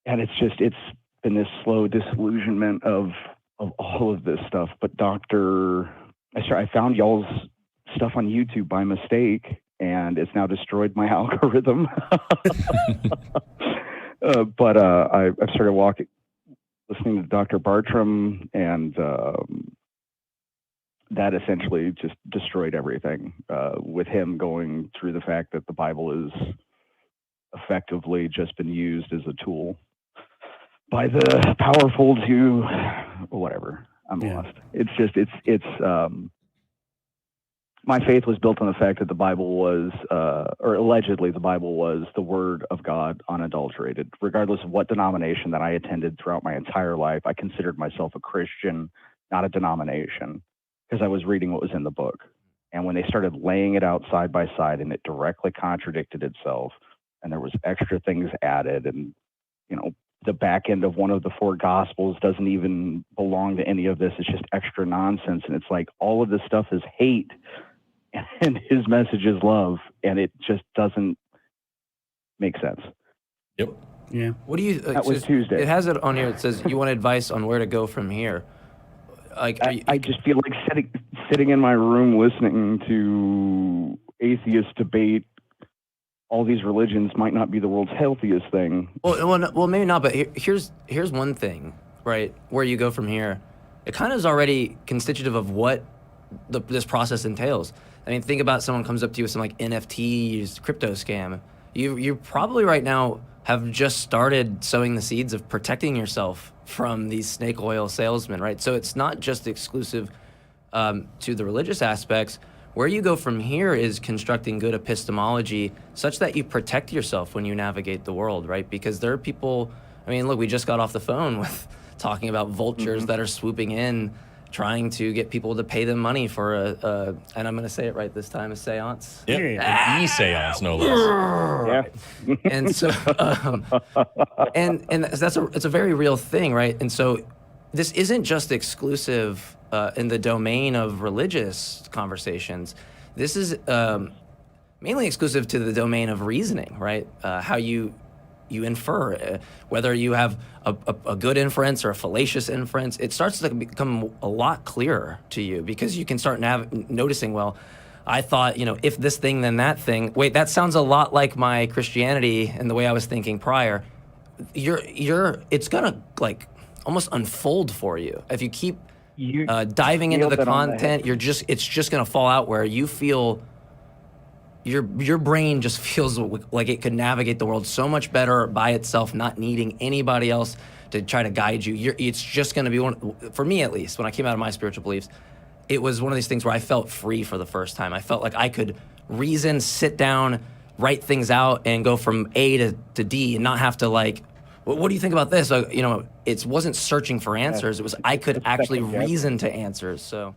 And it's been this slow disillusionment of all of this stuff. But I found y'all's stuff on YouTube by mistake, and it's now destroyed my algorithm. But I've started listening to Dr. Bartram, and that essentially just destroyed everything, with him going through the fact that the Bible is effectively just been used as a tool by the powerful to whatever. I'm lost. It's my faith was built on the fact that the Bible was, or allegedly the Bible was, the Word of God unadulterated. Regardless of what denomination that I attended throughout my entire life, I considered myself a Christian, not a denomination, because I was reading what was in the book. And when they started laying it out side by side and it directly contradicted itself, and there was extra things added, and, the back end of one of the 4 Gospels doesn't even belong to any of this. It's just extra nonsense. And it's like all of this stuff is hate, and his message is love, and it just doesn't make sense. Yep. Yeah. What do you? That was Tuesday. It has it on here. It says you want advice on where to go from here. Like I just feel like sitting in my room listening to atheists debate all these religions might not be the world's healthiest thing. Well, maybe not. But here's one thing, right? Where you go from here, it kind of is already constitutive of what this process entails. I mean, think about someone comes up to you with some like NFTs, crypto scam. You probably right now have just started sowing the seeds of protecting yourself from these snake oil salesmen, right? So it's not just exclusive to the religious aspects. Where you go from here is constructing good epistemology such that you protect yourself when you navigate the world, right? Because there are people, I mean, look, we just got off the phone with talking about vultures that are swooping in, trying to get people to pay them money for and I'm going to say it right this time, a séance. Yeah, an e-séance, no less. Yeah. And so, and it's a very real thing, right? And so this isn't just exclusive in the domain of religious conversations. This is mainly exclusive to the domain of reasoning, right? How you infer, whether you have a good inference or a fallacious inference, it starts to become a lot clearer to you because you can start noticing, well, I thought, if this thing, then that thing. Wait, that sounds a lot like my Christianity and the way I was thinking prior. It's gonna like almost unfold for you if you keep diving into the content. It's just gonna fall out where you feel. Your brain just feels like it could navigate the world so much better by itself, not needing anybody else to try to guide you. It's just going to be for me at least, when I came out of my spiritual beliefs, it was one of these things where I felt free for the first time. I felt like I could reason, sit down, write things out, and go from A to D and not have to like, what do you think about this? It wasn't searching for answers. It was I could actually reason to answers. So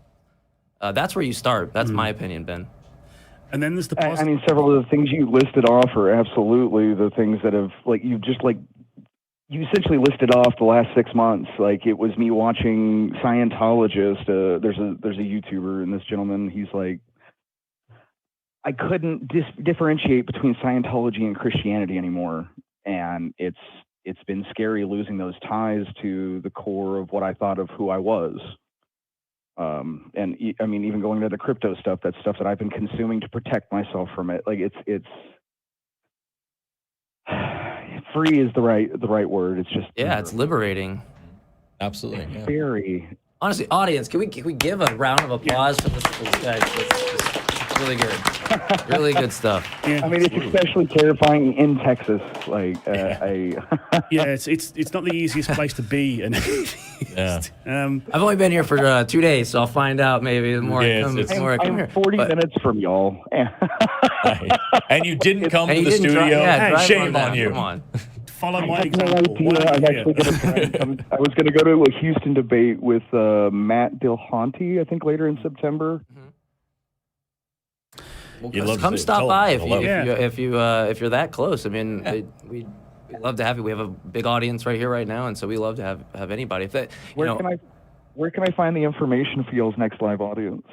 that's where you start. That's my opinion, Ben. And then there's the I mean, several of the things you listed off are absolutely the things that have, like, you essentially listed off the last 6 months. Like, it was me watching Scientologist. There's a YouTuber, and this gentleman, he's like, I couldn't differentiate between Scientology and Christianity anymore. And it's been scary losing those ties to the core of what I thought of who I was. And I mean, even going to the crypto stuff, that's stuff that I've been consuming to protect myself from it. Like it's free is the right word. It's just it's liberating. Absolutely. Very, Honestly, audience, can we give a round of applause for this guy? It's really good. Really good stuff. Yeah. I mean, it's especially terrifying in Texas. Like, Yeah, it's not the easiest place to be. And Yeah. I've only been here for 2 days, so I'll find out maybe the more I come, it's- the more I come here. I'm 40 But- minutes from y'all. And you didn't come And to you the didn't studio. drive Shame down. on you. Come on. follow my I have no example. idea. Why I'm don't you actually going to come. I was going to go to a Houston debate with Matt Dillahunty, I think, later in September. Well, You'd love to come see it. stop Tell by them. if you're that close. I mean, we'd love to have you. We have a big audience right here right now, and so we love to have anybody. If that, Where can I find the information for y'all's next live audience?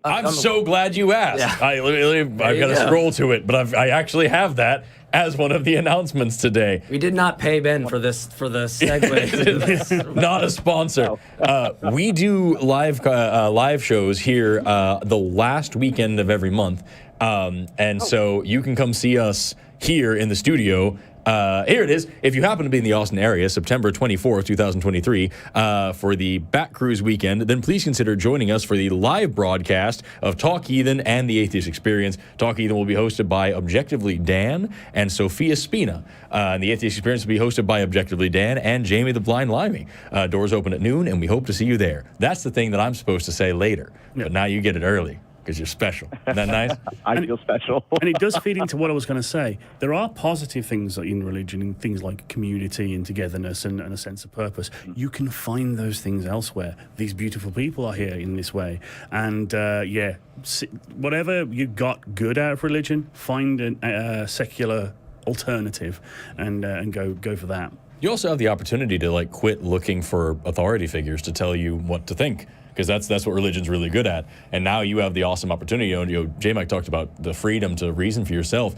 I'm so glad you asked. Yeah. I've got to scroll to it, but I actually have that as one of the announcements today. We did not pay Ben for the segue. Not a sponsor. We do live shows here the last weekend of every month, so you can come see us here in the studio. Here it is. If you happen to be in the Austin area, September 24th, 2023, for the Bat Cruise weekend, then please consider joining us for the live broadcast of Talk Heathen and the Atheist Experience. Talk Heathen will be hosted by Objectively Dan and Sophia Spina. And the Atheist Experience will be hosted by Objectively Dan and Jamie the Blind Limey. Doors open at noon, and we hope to see you there. That's the thing that I'm supposed to say later, but now you get it early. Because you're special. Isn't that nice? I feel special. And it does feed into what I was going to say. There are positive things in religion, in things like community and togetherness and a sense of purpose. You can find those things elsewhere. These beautiful people are here in this way. And whatever you got good out of religion, find a secular alternative and go for that. You also have the opportunity to quit looking for authority figures to tell you what to think. Because that's what religion's really good at. And now you have the awesome opportunity. Jmike talked about the freedom to reason for yourself.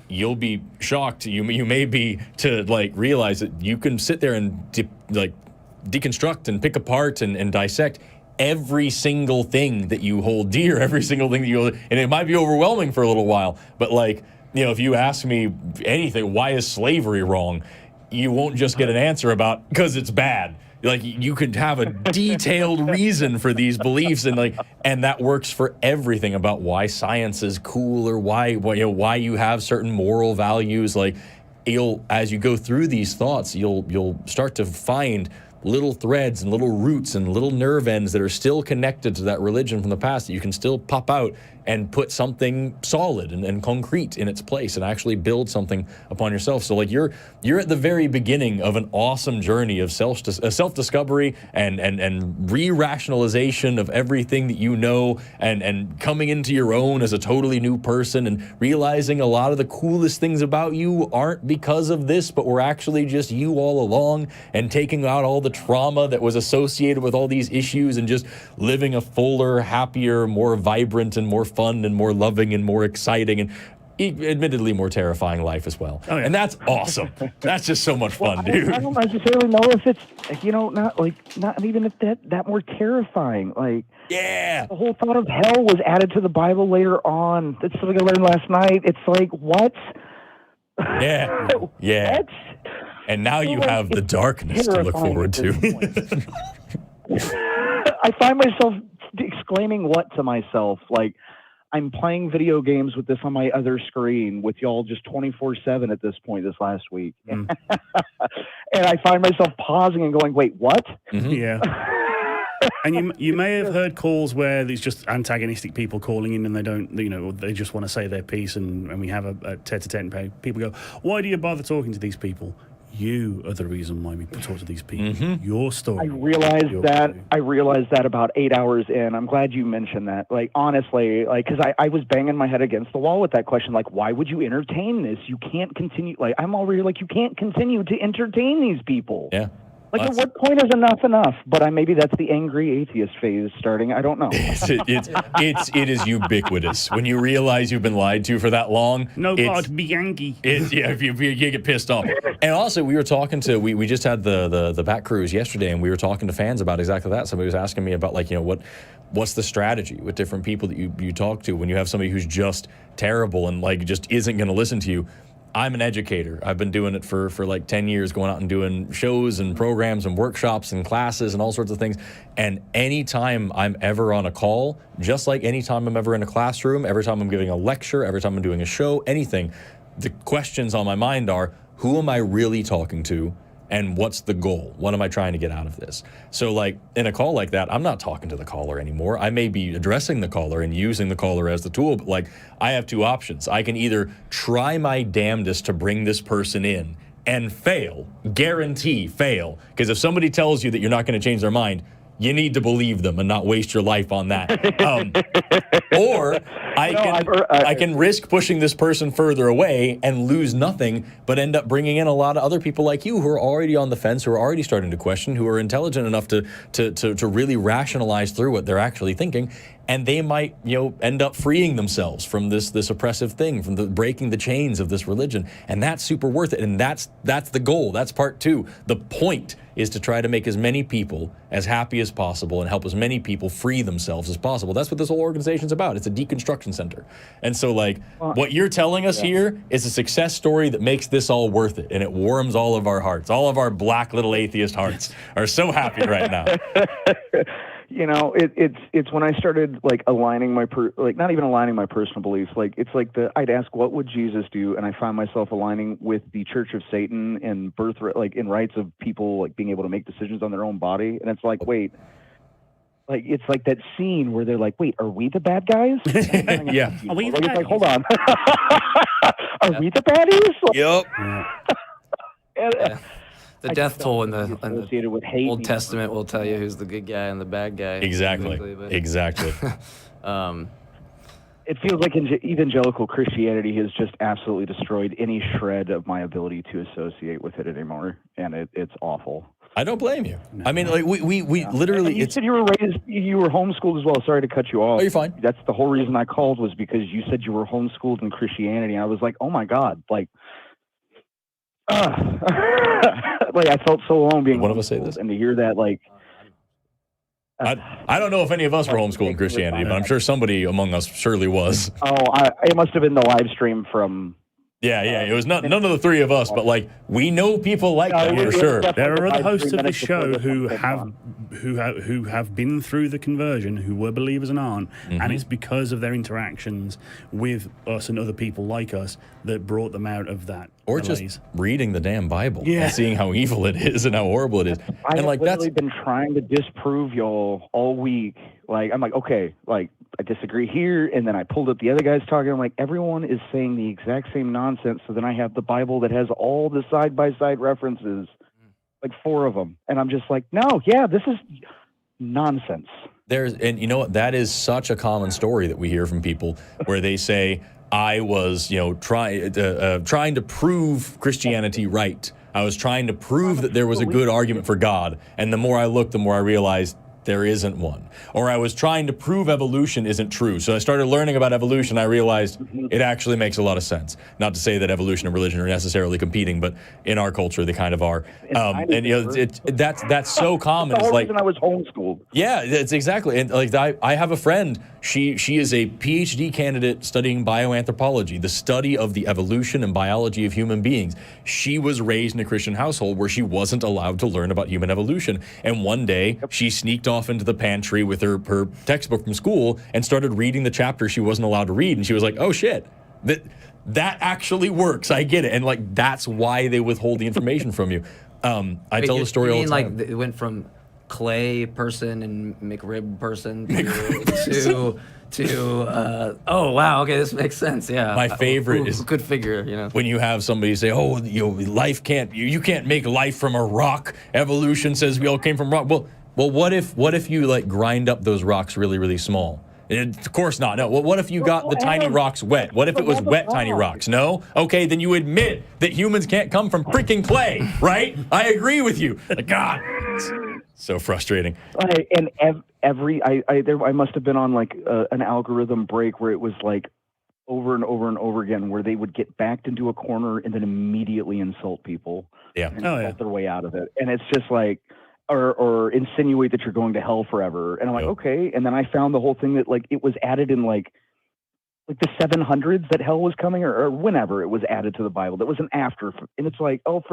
You'll be shocked. You may be to realize that you can sit there and deconstruct and pick apart and dissect every single thing that you hold dear, every single thing that you hold, and it might be overwhelming for a little while. But if you ask me anything, why is slavery wrong? You won't just get an answer about because it's bad. You could have a detailed reason for these beliefs, and that works for everything about why science is cool or why you have certain moral values. As you go through these thoughts, you'll start to find little threads and little roots and little nerve ends that are still connected to that religion from the past that you can still pop out and put something solid and concrete in its place and actually build something upon yourself. So you're at the very beginning of an awesome journey of self-discovery and re-rationalization of everything that you know and coming into your own as a totally new person and realizing a lot of the coolest things about you aren't because of this, but were actually just you all along, and taking out all the trauma that was associated with all these issues and just living a fuller, happier, more vibrant and more fun and more loving and more exciting and admittedly more terrifying life as well. Oh, yeah. And that's awesome. That's just so much fun, dude. I don't necessarily know if it's, not even if that more terrifying. Yeah. The whole thought of hell was added to the Bible later on. That's something I learned last night. It's what? Yeah. Yeah. What? And now you have the darkness to look forward to. I find myself exclaiming what to myself? I'm playing video games with this on my other screen with y'all just 24/7 at this point this last week. And I find myself pausing and going, wait, what? Mm-hmm. Yeah. And you may have heard calls where there's just antagonistic people calling in and they don't, they just want to say their piece and we have a tete-a-tete and people go, why do you bother talking to these people? You are the reason why we talk to these people. Mm-hmm. Your story. I realized that about 8 hours in. I'm glad you mentioned that. Honestly, because I was banging my head against the wall with that question. Why would you entertain this? You can't continue. I'm already you can't continue to entertain these people. Yeah. At what point is enough? But maybe that's the angry atheist phase starting. I don't know. It is ubiquitous. When you realize you've been lied to for that long. No, God, be angry. If you get pissed off. And also, we were talking to, we just had the Bat Cruise yesterday, and we were talking to fans about exactly that. Somebody was asking me about, what's the strategy with different people that you talk to when you have somebody who's just terrible and, just isn't going to listen to you. I'm an educator. I've been doing it for like 10 years, going out and doing shows and programs and workshops and classes and all sorts of things. And anytime I'm ever on a call, just like anytime I'm ever in a classroom, every time I'm giving a lecture, every time I'm doing a show, anything, the questions on my mind are, who am I really talking to? And what's the goal? What am I trying to get out of this? So like in a call like that, I'm not talking to the caller anymore. I may be addressing the caller and using the caller as the tool, but like I have two options. I can either try my damnedest to bring this person in and fail, guarantee fail. Because if somebody tells you that you're not going to change their mind, you need to believe them and not waste your life on that. Or I can risk pushing this person further away and lose nothing, but end up bringing in a lot of other people like you who are already on the fence, who are already starting to question, who are intelligent enough to really rationalize through what they're actually thinking. And they might, end up freeing themselves from this oppressive thing, from breaking the chains of this religion. And that's super worth it. And that's the goal. That's part two. The point is to try to make as many people as happy as possible and help as many people free themselves as possible. That's what this whole organization's about. It's a deconstruction center. And so, what you're telling us here is a success story that makes this all worth it. And it warms all of our hearts. All of our black little atheist hearts are so happy right now. It's when I started aligning not even aligning my personal beliefs. I'd ask, what would Jesus do? And I find myself aligning with the Church of Satan and in rights of people being able to make decisions on their own body. And it's wait, it's like that scene where they're like, wait, are we the bad guys? Yeah. Are we the bad guys? Hold on. Are we the baddies? Yep. The death toll in the with hate Old Testament will tell you who's the good guy and the bad guy. Exactly. It feels like evangelical Christianity has just absolutely destroyed any shred of my ability to associate with it anymore, and it's awful. I don't blame you. I mean, we literally. You said you were homeschooled as well. Sorry to cut you off. Oh, you're fine. That's the whole reason I called, was because you said you were homeschooled in Christianity. I was like, oh my God, I felt so alone being one of us say this, and to hear that, I don't know if any of us were homeschooled in Christianity, but I'm sure somebody among us surely was. Oh, it must have been the live stream from. Yeah, it was none of the three of us, but we know people like that for sure. There are other hosts of this show who have been through the conversion, who were believers and aren't, and it's because of their interactions with us and other people like us that brought them out of that. Or malaise. just reading the damn Bible and seeing how evil it is and how horrible it is. I've literally been trying to disprove y'all all week. I'm like, okay, I disagree here, and then I pulled up the other guys talking. I'm like, everyone is saying the exact same nonsense. So then I have the Bible that has all the side-by-side references, 4 of them, and I'm just like, no, this is nonsense. And you know what? That is such a common story that we hear from people where they say, I was, trying to prove Christianity right. I was trying to prove that there was a good argument for God, and the more I looked, the more I realized there isn't one. Or I was trying to prove evolution isn't true. So I started learning about evolution. I realized it actually makes a lot of sense. Not to say that evolution and religion are necessarily competing, but in our culture, they kind of are. That's so common. That's the whole reason I was homeschooled. Yeah, it's exactly. And I have a friend. She is a PhD candidate studying bioanthropology, the study of the evolution and biology of human beings. She was raised in a Christian household where she wasn't allowed to learn about human evolution. And one day she sneaked off into the pantry with her textbook from school and started reading the chapter she wasn't allowed to read. And she was like, oh shit, that actually works. I get it. And that's why they withhold the information from you. I tell the story all the time. It went from clay person and McRib person to oh wow, okay, this makes sense. Yeah, my favorite is good figure. When you have somebody say, "Oh, life can't. You can't make life from a rock. Evolution says we all came from rock." Well, what if you grind up those rocks really, really small? Of course not. No. Well, what if you got the tiny rocks wet? What if it was wet tiny rocks? No? Okay, then you admit that humans can't come from freaking clay, right? I agree with you. God, so frustrating. And I must have been on an algorithm break where it was over and over and over again, where they would get backed into a corner and then immediately insult people. Yeah. And insult their way out of it. And it's just or insinuate that you're going to hell forever. And I'm like, okay. And then I found the whole thing that it was added in like the 700s that hell was coming, or whenever it was added to the Bible. That was an after, and it's like, so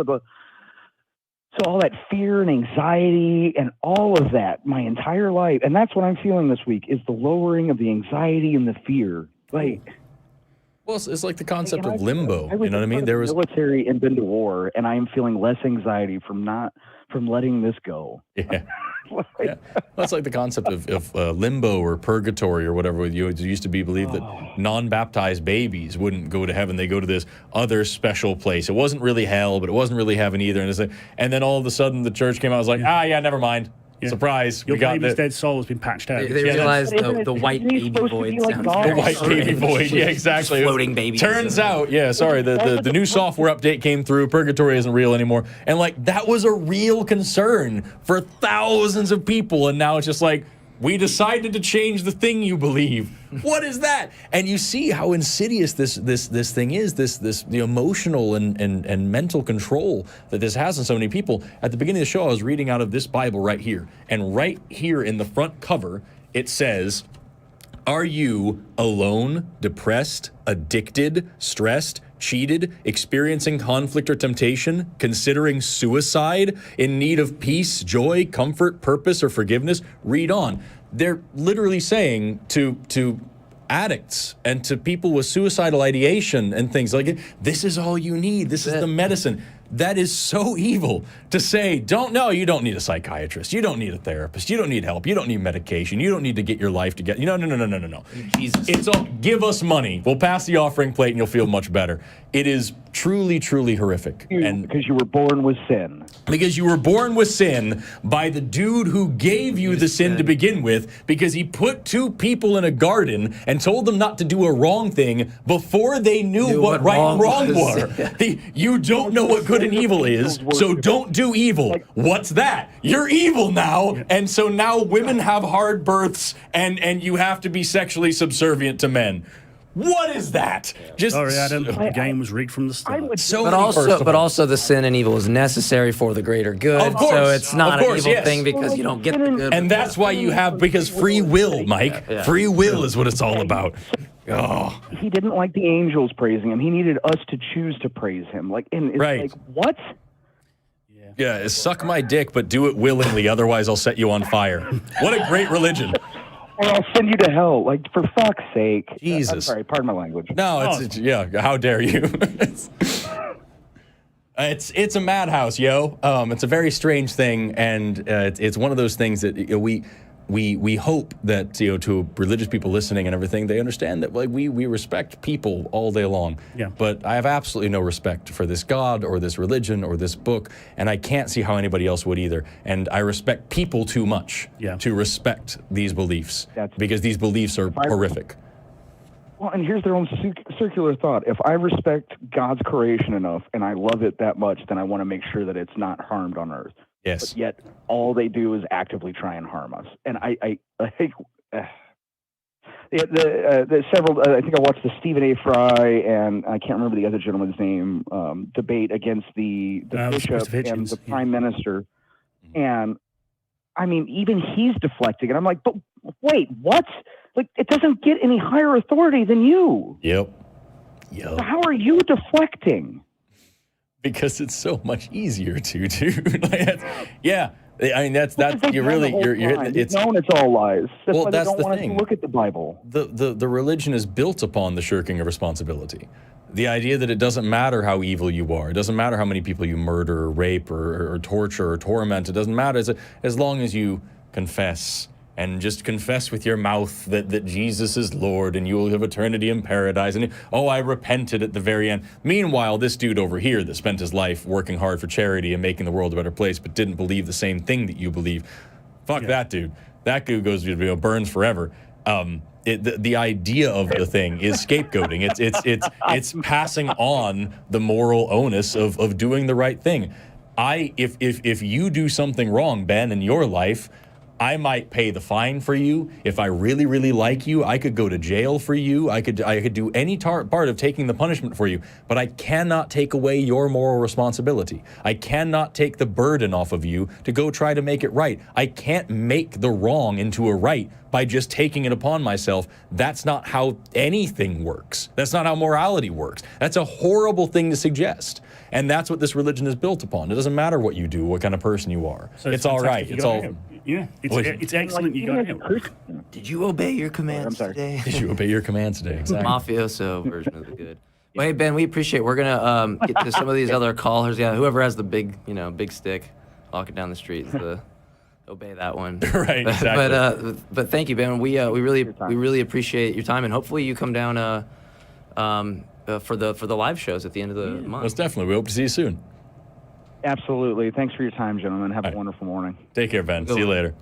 all that fear and anxiety and all of that my entire life, and that's what I'm feeling this week, is the lowering of the anxiety and the fear. Like, well, it's like the concept of limbo. You know what I mean? There was military and been to war, and I am feeling less anxiety from letting this go. Yeah. Yeah. Well, it's like the concept of limbo or purgatory or whatever with you. It used to be believed that non-baptized babies wouldn't go to heaven. They go to this other special place. It wasn't really hell, but it wasn't really heaven either. And then all of a sudden the church came out and was like, yeah, never mind. Yeah. Surprise. Your baby's dead soul has been patched out. They realized the white baby void sounds the white baby void. Yeah, exactly. Floating baby. Turns out, the new software update came through. Purgatory isn't real anymore. And like that was a real concern for thousands of people. And now it's just like, we decided to change the thing you believe. What is that? And you see how insidious this thing is, the emotional and mental control that this has on so many people. At the beginning of the show, I was reading out of this Bible right here. And right here in the front cover, it says, "Are you alone, depressed, addicted, stressed, cheated, experiencing conflict or temptation, considering suicide, in need of peace, joy, comfort, purpose, or forgiveness?" Read on. They're literally saying to addicts and to people with suicidal ideation and things like, this is all you need. This is the medicine. That is so evil to say, you don't need a psychiatrist. You don't need a therapist. You don't need help. You don't need medication. You don't need to get your life together. No. Jesus. It's all, give us money. We'll pass the offering plate and you'll feel much better. It is truly, truly horrific. And because you were born with sin. Because you were born with sin by the dude who gave you the sin to begin with, because he put two people in a garden and told them not to do a wrong thing before they knew what right and wrong were. You don't know what good and evil is, so don't do evil. What's that? You're evil now, and so now women have hard births and you have to be sexually subservient to men. What is that? Sorry, Adam. The game was rigged from the start. But also, the sin and evil is necessary for the greater good. Of course, so it's not an evil thing because you don't get the good. And that's why because free will, Mike. Yeah. Free will is what it's all about. Oh. He didn't like the angels praising him. He needed us to choose to praise him. Like what? Yeah, suck my dick, but do it willingly. Otherwise, I'll set you on fire. What a great religion. Or I'll send you to hell. Like, for fuck's sake. Jesus. I'm sorry, pardon my language. No, how dare you? It's a madhouse, yo. It's a very strange thing, and it's one of those things that we hope that to religious people listening and everything, they understand that we respect people all day long. Yeah. But I have absolutely no respect for this God or this religion or this book, and I can't see how anybody else would either. And I respect people too much to respect these beliefs because these beliefs are horrific. Well, and here's their own circular thought. If I respect God's creation enough and I love it that much, then I want to make sure that it's not harmed on earth. Yes. But yet all they do is actively try and harm us. And I think the several. I think I watched the Stephen A. Fry and I can't remember the other gentleman's name debate against the bishop and the prime minister. And I mean, even he's deflecting, and I'm like, but wait, what? Like, it doesn't get any higher authority than you. Yep. So how are you deflecting? Because it's so much easier to, dude. I mean, that's you're it's known it's all lies. That's why they don't want us to look at the Bible. The religion is built upon the shirking of responsibility. The idea that it doesn't matter how evil you are, it doesn't matter how many people you murder or rape or torture or torment, it doesn't matter as long as you confess. And just confess with your mouth that Jesus is Lord and you will have eternity in paradise. And, I repented at the very end. Meanwhile, this dude over here that spent his life working hard for charity and making the world a better place but didn't believe the same thing that you believe. Fuck that dude. That dude goes burns forever. The idea of the thing is scapegoating. It's passing on the moral onus of doing the right thing. If you do something wrong, Ben, in your life, I might pay the fine for you. If I really, really like you, I could go to jail for you. I could do any part of taking the punishment for you, but I cannot take away your moral responsibility. I cannot take the burden off of you to go try to make it right. I can't make the wrong into a right by just taking it upon myself. That's not how anything works. That's not how morality works. That's a horrible thing to suggest. And that's what this religion is built upon. It doesn't matter what you do, what kind of person you are. So it's all right. It's all. Yeah, it's excellent. You got it. Did you obey your commands today? Did you obey your commands today? Exactly. Mafioso version of the good. Well, hey, Ben, we appreciate it. We're going to get to some of these other callers. Yeah, whoever has the big stick walking down the street, obey that one. Right, exactly. But thank you, Ben. We really appreciate your time, and hopefully you come down for the live shows at the end of the month. Most definitely. We hope to see you soon. Absolutely. Thanks for your time, gentlemen. Have a wonderful morning. Take care, Ben. See you later.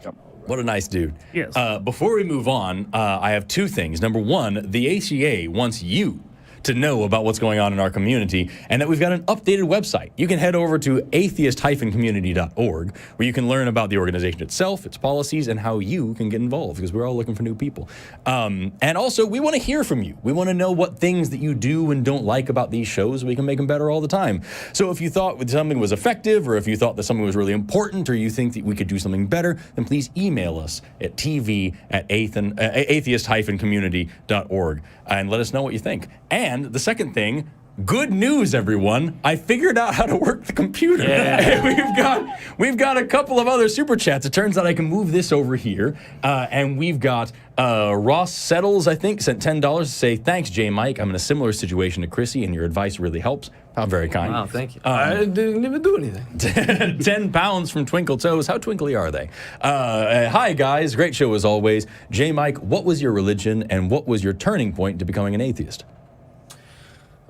Yep. What a nice dude. Yes. Before we move on, I have two things. Number one, the ACA wants you to know about what's going on in our community, and that we've got an updated website. You can head over to atheist-community.org, where you can learn about the organization itself, its policies, and how you can get involved, because we're all looking for new people. And also, we want to hear from you. We want to know what things that you do and don't like about these shows, so we can make them better all the time. So if you thought something was effective, or if you thought that something was really important, or you think that we could do something better, then please email us at tv@atheist-community.org and let us know what you think. And the second thing, good news, everyone. I figured out how to work the computer. Yeah. we've got a couple of other super chats. It turns out I can move this over here. And we've got Ross Settles, I think, sent $10 to say, thanks, Jmike. I'm in a similar situation to Krissy, and your advice really helps. How very kind. Wow, thank you. I didn't even do anything. 10 pounds from Twinkle Toes. How twinkly are they? Hi, guys. Great show as always. Jmike, what was your religion, and what was your turning point to becoming an atheist?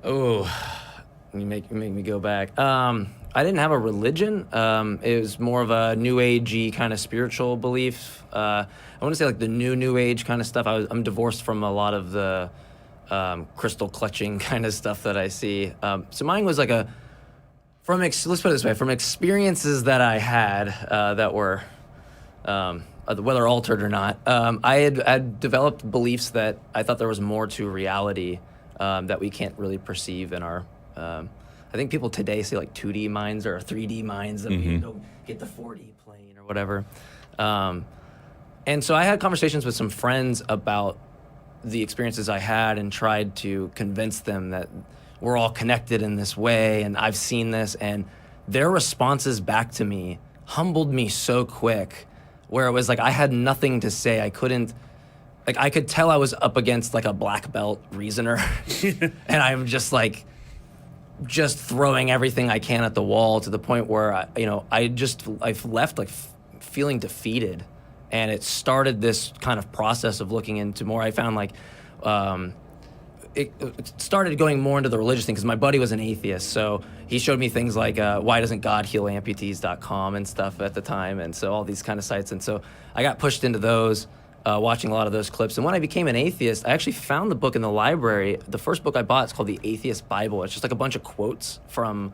Oh, you make me go back. I didn't have a religion. It was more of a new agey kind of spiritual belief. I want to say like the new age kind of stuff. I'm divorced from a lot of the crystal clutching kind of stuff that I see. So mine was like let's put it this way, from experiences that I had that were whether altered or not. I had developed beliefs that I thought there was more to reality that we can't really perceive in our. I think people today say like 2D minds or 3D minds that we go get the 4D plane or whatever. And so I had conversations with some friends about the experiences I had and tried to convince them that we're all connected in this way, and I've seen this, and their responses back to me humbled me so quick, where it was like I had nothing to say. I couldn't. Like, I could tell I was up against, like, a black belt reasoner. And I'm just throwing everything I can at the wall to the point where, I've left, like, feeling defeated. And it started this kind of process of looking into more. I found, like, it started going more into the religious thing because my buddy was an atheist. So he showed me things like why doesn't God heal amputees.com and stuff at the time. And so all these kind of sites. And so I got pushed into those. Watching a lot of those clips. And when I became an atheist, I actually found the book in the library. The first book I bought is called The Atheist Bible. It's just like a bunch of quotes from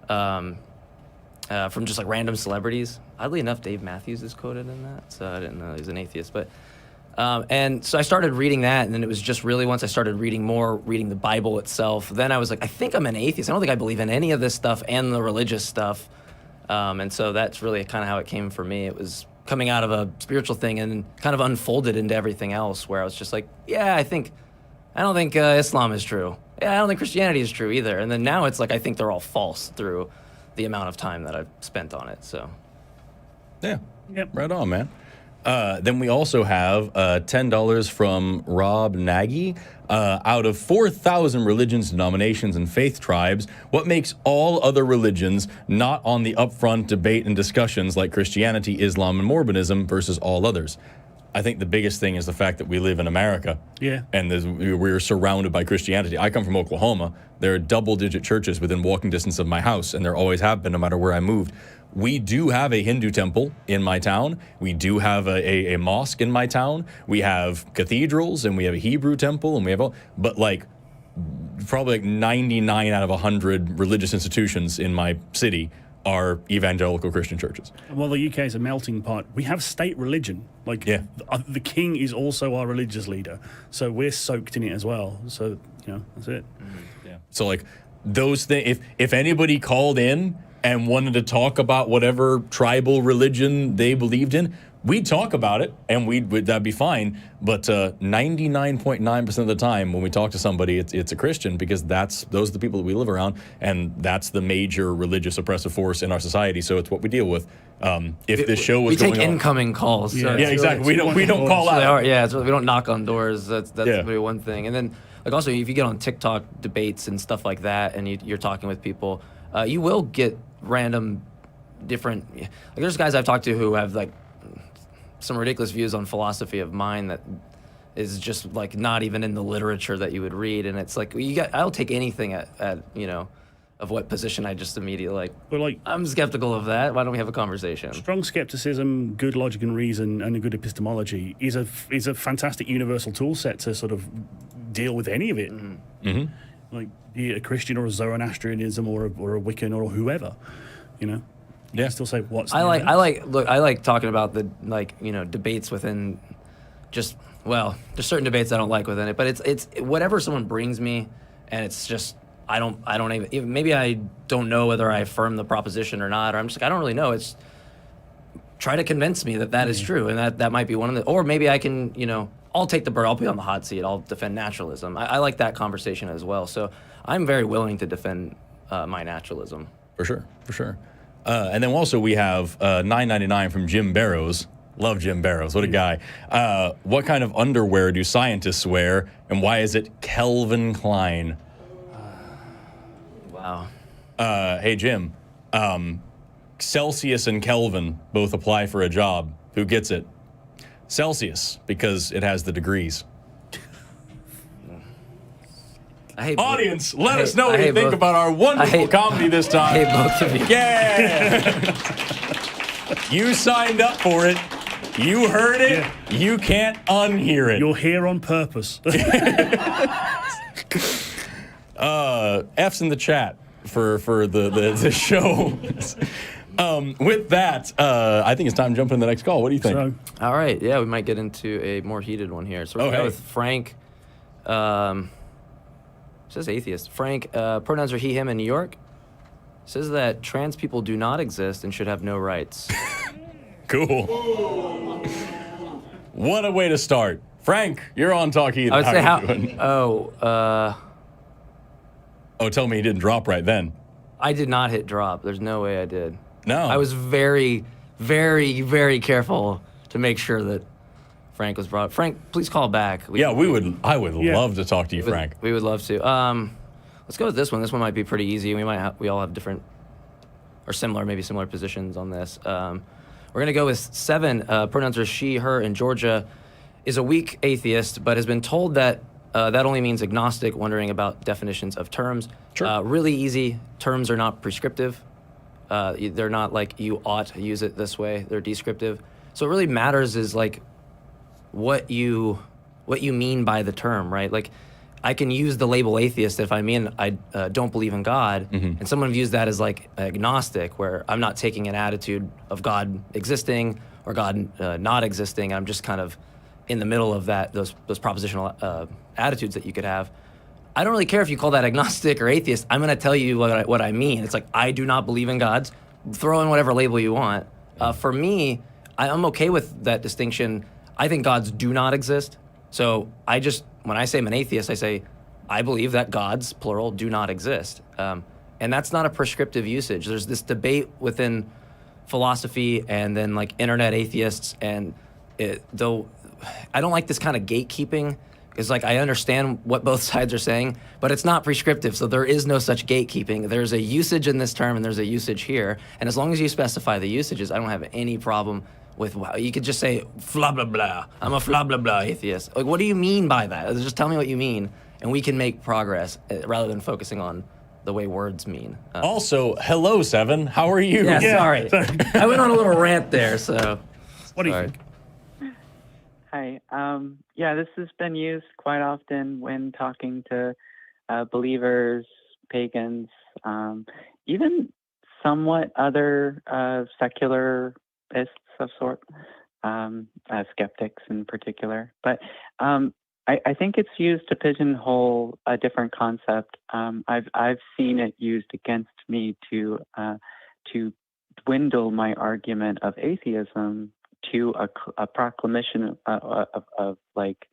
just like random celebrities. Oddly enough, Dave Matthews is quoted in that, so I didn't know he was an atheist. But and so I started reading that, and then it was just really once I started reading the Bible itself, then I was like, I think I'm an atheist. I don't think I believe in any of this stuff and the religious stuff. And so that's really kind of how it came for me. It was coming out of a spiritual thing and kind of unfolded into everything else, where I was just like, yeah, I don't think Islam is true. Yeah, I don't think Christianity is true either. And then now it's like I think they're all false through the amount of time that I've spent on it. So, yeah, Yep. Right on, man. Then we also have $10 from Rob Nagy. Out of 4,000 religions, denominations, and faith tribes, what makes all other religions not on the upfront debate and discussions like Christianity, Islam, and Mormonism versus all others? I think the biggest thing is the fact that we live in America. Yeah. And we're surrounded by Christianity. I come from Oklahoma. There are double-digit churches within walking distance of my house, and there always have been no matter where I moved. We do have a Hindu temple in my town. We do have a mosque in my town. We have cathedrals, and we have a Hebrew temple, and we have but like probably like 99 out of 100 religious institutions in my city are evangelical Christian churches. Well, the UK is a melting pot. We have state religion. Like, Yeah. the king is also our religious leader. So we're soaked in it as well. So, that's it. Yeah. So like those things, if anybody called in and wanted to talk about whatever tribal religion they believed in, we'd talk about it and that'd be fine. But 99.9% of the time when we talk to somebody, it's a Christian, because those are the people that we live around, and that's the major religious oppressive force in our society. So it's what we deal with. If this show was going on, we take incoming calls. So Yeah, exactly. We don't call out. We don't knock on doors. That's really one thing. And then like also if you get on TikTok debates and stuff like that, and you're talking with people, you will get random different. Like there's guys I've talked to who have like some ridiculous views on philosophy of mind that is just like not even in the literature that you would read, and it's like I'll take anything at of what position I just immediately I'm skeptical of that. Why don't we have a conversation? Strong skepticism, good logic and reason, and a good epistemology is a fantastic universal tool set to sort of deal with any of it. Mm-hmm. Like be it a Christian or a Zoroastrianism or a Wiccan or whoever, You can still say what's. I like talking about the debates within there's certain debates I don't like within it, but it's whatever someone brings me, and it's just I don't even maybe I don't know whether I affirm the proposition or not, or I'm just like I don't really know. It's try to convince me that is true, and that might be one of the, or maybe I can I'll take the bird, I'll be on the hot seat, I'll defend naturalism. I like that conversation as well, so I'm very willing to defend my naturalism. For sure. And then also we have $9.99 from Jim Barrows. Love Jim Barrows. What a guy. What kind of underwear do scientists wear, and why is it Calvin Klein? Wow. Hey, Jim. Celsius and Kelvin both apply for a job. Who gets it? Celsius, because it has the degrees. Audience, let us know what you think about our wonderful comedy this time. I hate both of you. Yeah! You signed up for it. You heard it. Yeah. You can't unhear it. You're here on purpose. F's in the chat for the show. With that, I think it's time to jump into the next call. What do you think? All right. Yeah, we might get into a more heated one here. So we're going to go with Frank. Says atheist. Frank, pronouns are he, him in New York. Says that trans people do not exist and should have no rights. Cool. What a way to start. Frank, you're on Talk Heathen. I would say how... tell me he didn't drop right then. I did not hit drop. There's no way I did. No. I was very, very, very careful to make sure that Frank was brought. Frank, please call back. I would love to talk to you, Frank. We would love to. Let's go with this one. This one might be pretty easy. We all have different or similar positions on this. We're gonna go with 7. Pronouns are she, her in Georgia. Is a weak atheist, but has been told that that only means agnostic, wondering about definitions of terms. Sure. Really easy. Terms are not prescriptive. They're not like you ought to use it this way. They're descriptive. So what really matters is like what you mean by the term, right? Like I can use the label atheist if I mean I don't believe in God, and someone views that as like agnostic, where I'm not taking an attitude of God existing or God not existing. I'm just kind of in the middle of that, those propositional attitudes that you could have. I don't really care if you call that agnostic or atheist. I'm going to tell you what I mean. It's like, I do not believe in gods. Throw in whatever label you want. For me, I'm okay with that distinction. I think gods do not exist. So when I say I'm an atheist, I say, I believe that gods, plural, do not exist. And that's not a prescriptive usage. There's this debate within philosophy and then like internet atheists, and though I don't like this kind of gatekeeping. It's like I understand what both sides are saying, but it's not prescriptive, so there is no such gatekeeping. There's a usage in this term and there's a usage here, and as long as you specify the usages, I don't have any problem with, you could just say, blah, blah, blah. I'm a blah, blah, blah atheist. Like, what do you mean by that? Just tell me what you mean, and we can make progress rather than focusing on the way words mean. Also, hello, 7. How are you? Yeah, sorry. I went on a little rant there, so. What do you think? Hi. This has been used quite often when talking to believers, pagans, even somewhat other secularists of sort, skeptics in particular. But I think it's used to pigeonhole a different concept. I've seen it used against me to dwindle my argument of atheism to a proclamation of like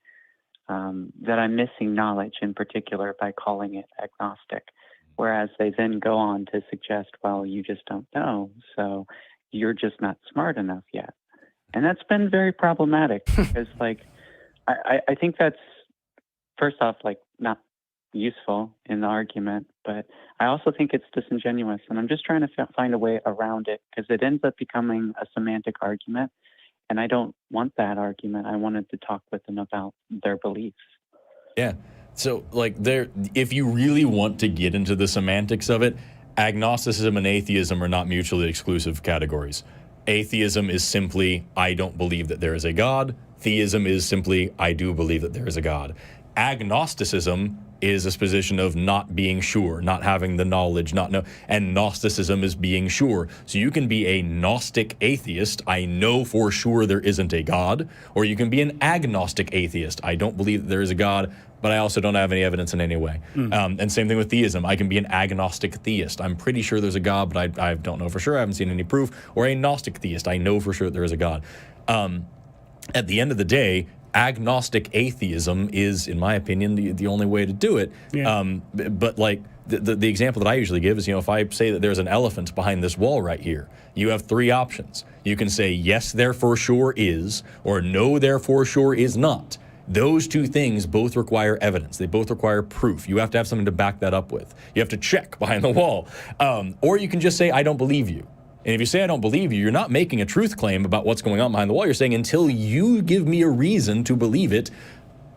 that I'm missing knowledge in particular by calling it agnostic. Whereas they then go on to suggest, well, you just don't know, so you're just not smart enough yet. And that's been very problematic because, like, I think that's, first off, like, not useful in the argument, but I also think it's disingenuous. And I'm just trying to find a way around it because it ends up becoming a semantic argument. And I don't want that argument. I wanted to talk with them about their beliefs. Yeah. So, like, if you really want to get into the semantics of it, agnosticism and atheism are not mutually exclusive categories. Atheism is simply, I don't believe that there is a God. Theism is simply, I do believe that there is a God. Agnosticism is a position of not being sure, not having the knowledge, and Gnosticism is being sure. So you can be a Gnostic atheist, I know for sure there isn't a God, or you can be an agnostic atheist, I don't believe that there is a God, but I also don't have any evidence in any way. And same thing with theism. I can be an agnostic theist. I'm pretty sure there's a God, but I don't know for sure. I haven't seen any proof. Or a Gnostic theist. I know for sure that there is a God. At the end of the day, agnostic atheism is, in my opinion, the only way to do it. Yeah. But like the example that I usually give is, if I say that there's an elephant behind this wall right here, you have three options. You can say, yes, there for sure is, or no, there for sure is not. Those two things both require evidence. They both require proof. You have to have something to back that up with. You have to check behind the wall. Or you can just say, I don't believe you. And if you say I don't believe you, you're not making a truth claim about what's going on behind the wall. You're saying until you give me a reason to believe it,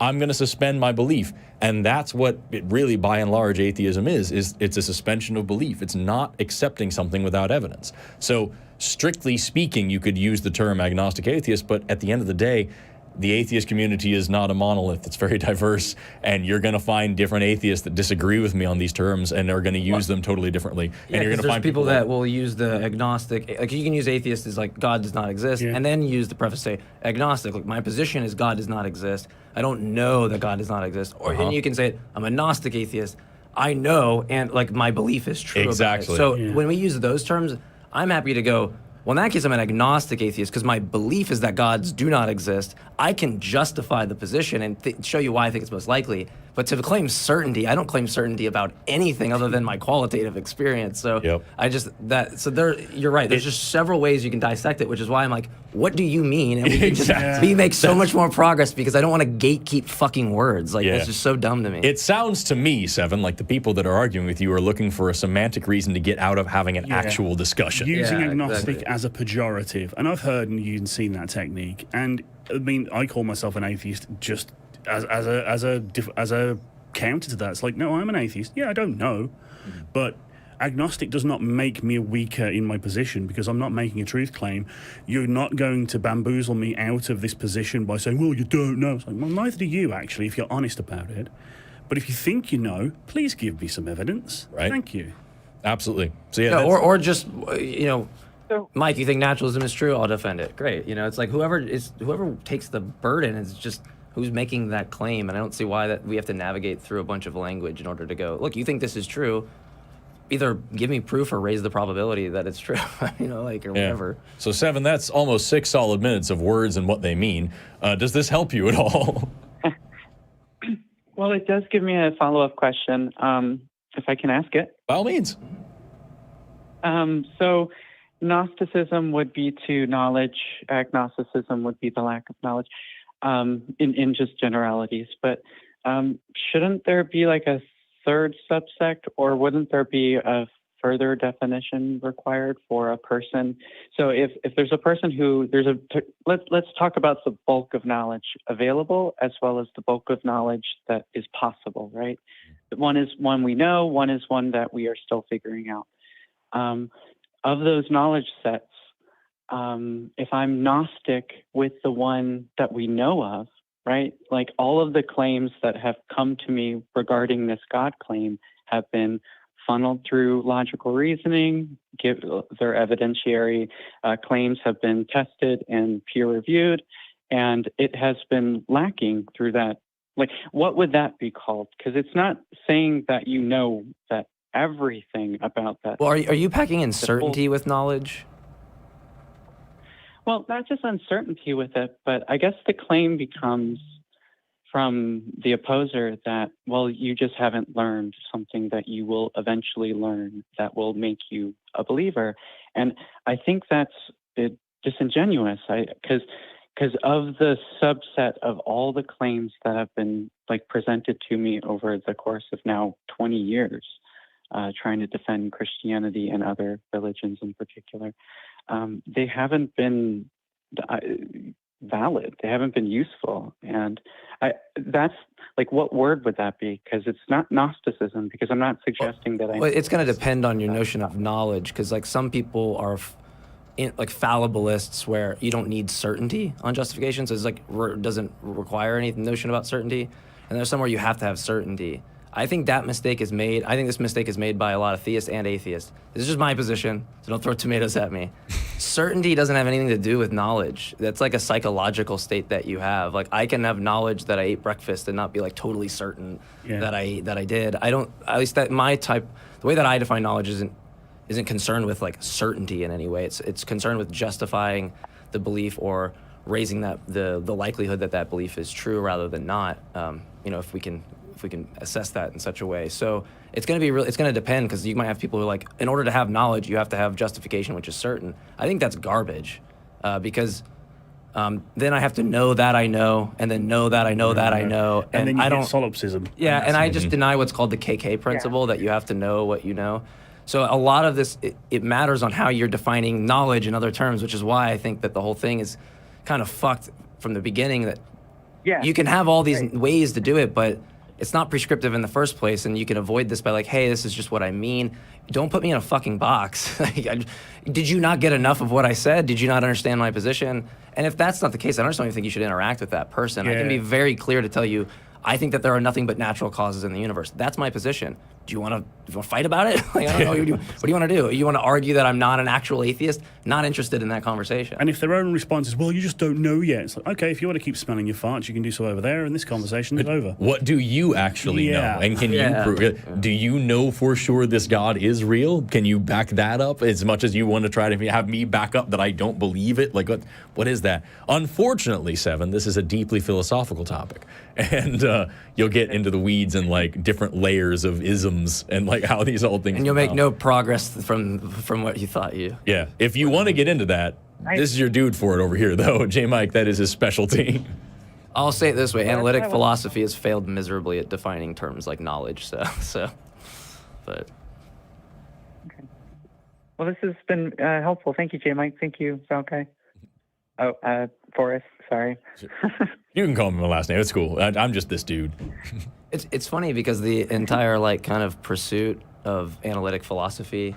I'm going to suspend my belief. And that's what it really, by and large, atheism is it's a suspension of belief. It's not accepting something without evidence. So strictly speaking, you could use the term agnostic atheist, but at the end of the day, the atheist community is not a monolith. It's very diverse, and you're going to find different atheists that disagree with me on these terms and are going to use them totally differently. Yeah, and you're going to find people that will use the agnostic, like you can use atheist as like God does not exist, and then use the preface say agnostic. Like my position is God does not exist. I don't know that God does not exist. Or and you can say I'm a Gnostic atheist. I know, and like my belief is true. Exactly. So when we use those terms, I'm happy to go, well, in that case, I'm an agnostic atheist because my belief is that gods do not exist. I can justify the position and show you why I think it's most likely. But to claim certainty, I don't claim certainty about anything other than my qualitative experience. So you're right. There's just several ways you can dissect it, which is why I'm like, what do you mean? And we can just make so much more progress because I don't want to gatekeep fucking words. Like it's just so dumb to me. It sounds to me, Seven, like the people that are arguing with you are looking for a semantic reason to get out of having an actual discussion. Using agnostic as a pejorative, and I've heard and you've seen that technique. And I mean, I call myself an atheist just as a counter to that. It's like, no, I'm an atheist. Yeah, I don't know, but agnostic does not make me weaker in my position because I'm not making a truth claim. You're not going to bamboozle me out of this position by saying, well, you don't know. It's like, well, neither do you, actually, if you're honest about it. But if you think you know, please give me some evidence. Right. Thank you. Absolutely. So or just, Mike, you think naturalism is true? I'll defend it. Great. It's like whoever takes the burden is just who's making that claim, and I don't see why that we have to navigate through a bunch of language in order to go, look, you think this is true, either give me proof or raise the probability that it's true, or whatever. So Seven, that's almost 6 solid minutes of words and what they mean. Does this help you at all? Well, it does give me a follow-up question, if I can ask it. By all means. So Gnosticism would be to knowledge, agnosticism would be the lack of knowledge. In just generalities, but shouldn't there be like a third subsect, or wouldn't there be a further definition required for a person? So if there's a person who let's talk about the bulk of knowledge available as well as the bulk of knowledge that is possible, right? One is one we know, one is one that we are still figuring out. Of those knowledge sets, if I'm Gnostic with the one that we know of, right? Like all of the claims that have come to me regarding this God claim have been funneled through logical reasoning. Their evidentiary claims have been tested and peer-reviewed, and it has been lacking through that. Like, what would that be called? Because it's not saying that you know that everything about that. Well, are you packing in certainty with knowledge? Well, not just uncertainty with it, but I guess the claim becomes from the opposer that, well, you just haven't learned something that you will eventually learn that will make you a believer. And I think that's disingenuous, because of the subset of all the claims that have been like presented to me over the course of now 20 years, trying to defend Christianity and other religions in particular, they haven't been valid. They haven't been useful. And that's like, what word would that be? Because it's not Gnosticism, because I'm not suggesting that Well, it's going to depend on your notion of knowledge, because like some people are like fallibilists where you don't need certainty on justification. So it's like doesn't require any notion about certainty. And there's somewhere you have to have certainty. I think that mistake is made. I think this mistake is made by a lot of theists and atheists. This is just my position, so don't throw tomatoes at me. Certainty doesn't have anything to do with knowledge. That's like a psychological state that you have. Like, I can have knowledge that I ate breakfast and not be like totally certain that I did. I don't. At least that my type. The way that I define knowledge isn't concerned with like certainty in any way. It's concerned with justifying the belief or raising the likelihood that belief is true rather than not. If we can assess that in such a way. So it's going to depend, because you might have people who are like, in order to have knowledge, you have to have justification, which is certain. I think that's garbage, because then I have to know that I know, and then know that I know that I know. And then you I get don't solipsism. Yeah, and I just deny what's called the KK principle, that you have to know what you know. So a lot of this, it matters on how you're defining knowledge in other terms, which is why I think that the whole thing is kind of fucked from the beginning, that you can have all these ways to do it, but it's not prescriptive in the first place, and you can avoid this by like, hey, this is just what I mean. Don't put me in a fucking box. Did you not get enough of what I said? Did you not understand my position? And if that's not the case, I just don't even think you should interact with that person. I can be very clear to tell you, I think that there are nothing but natural causes in the universe. That's my position. Do you want to fight about it? Like, I don't know. What do you want to do? You want to argue that I'm not an actual atheist? Not interested in that conversation. And if their own response is, well, you just don't know yet. It's like, okay, if you want to keep smelling your farts, you can do so over there, and this conversation is over. What do you actually know? And can you prove it? Do you know for sure this God is real? Can you back that up as much as you want to try to have me back up that I don't believe it? Like, what is that? Unfortunately, Seven, this is a deeply philosophical topic. And you'll get into the weeds and like different layers of isms and like how these whole things. And you'll make no progress from what you thought you. Yeah, if you want to get into that, this is your dude for it over here, though. Jmike, that is his specialty. I'll say it this way: analytic philosophy has failed miserably at defining terms like knowledge. But. Okay. Well, this has been helpful. Thank you, Jmike. Thank you, Valkai. Oh, Forrest. Sorry. You can call me my last name. It's cool. I'm just this dude. It's funny because the entire like kind of pursuit of analytic philosophy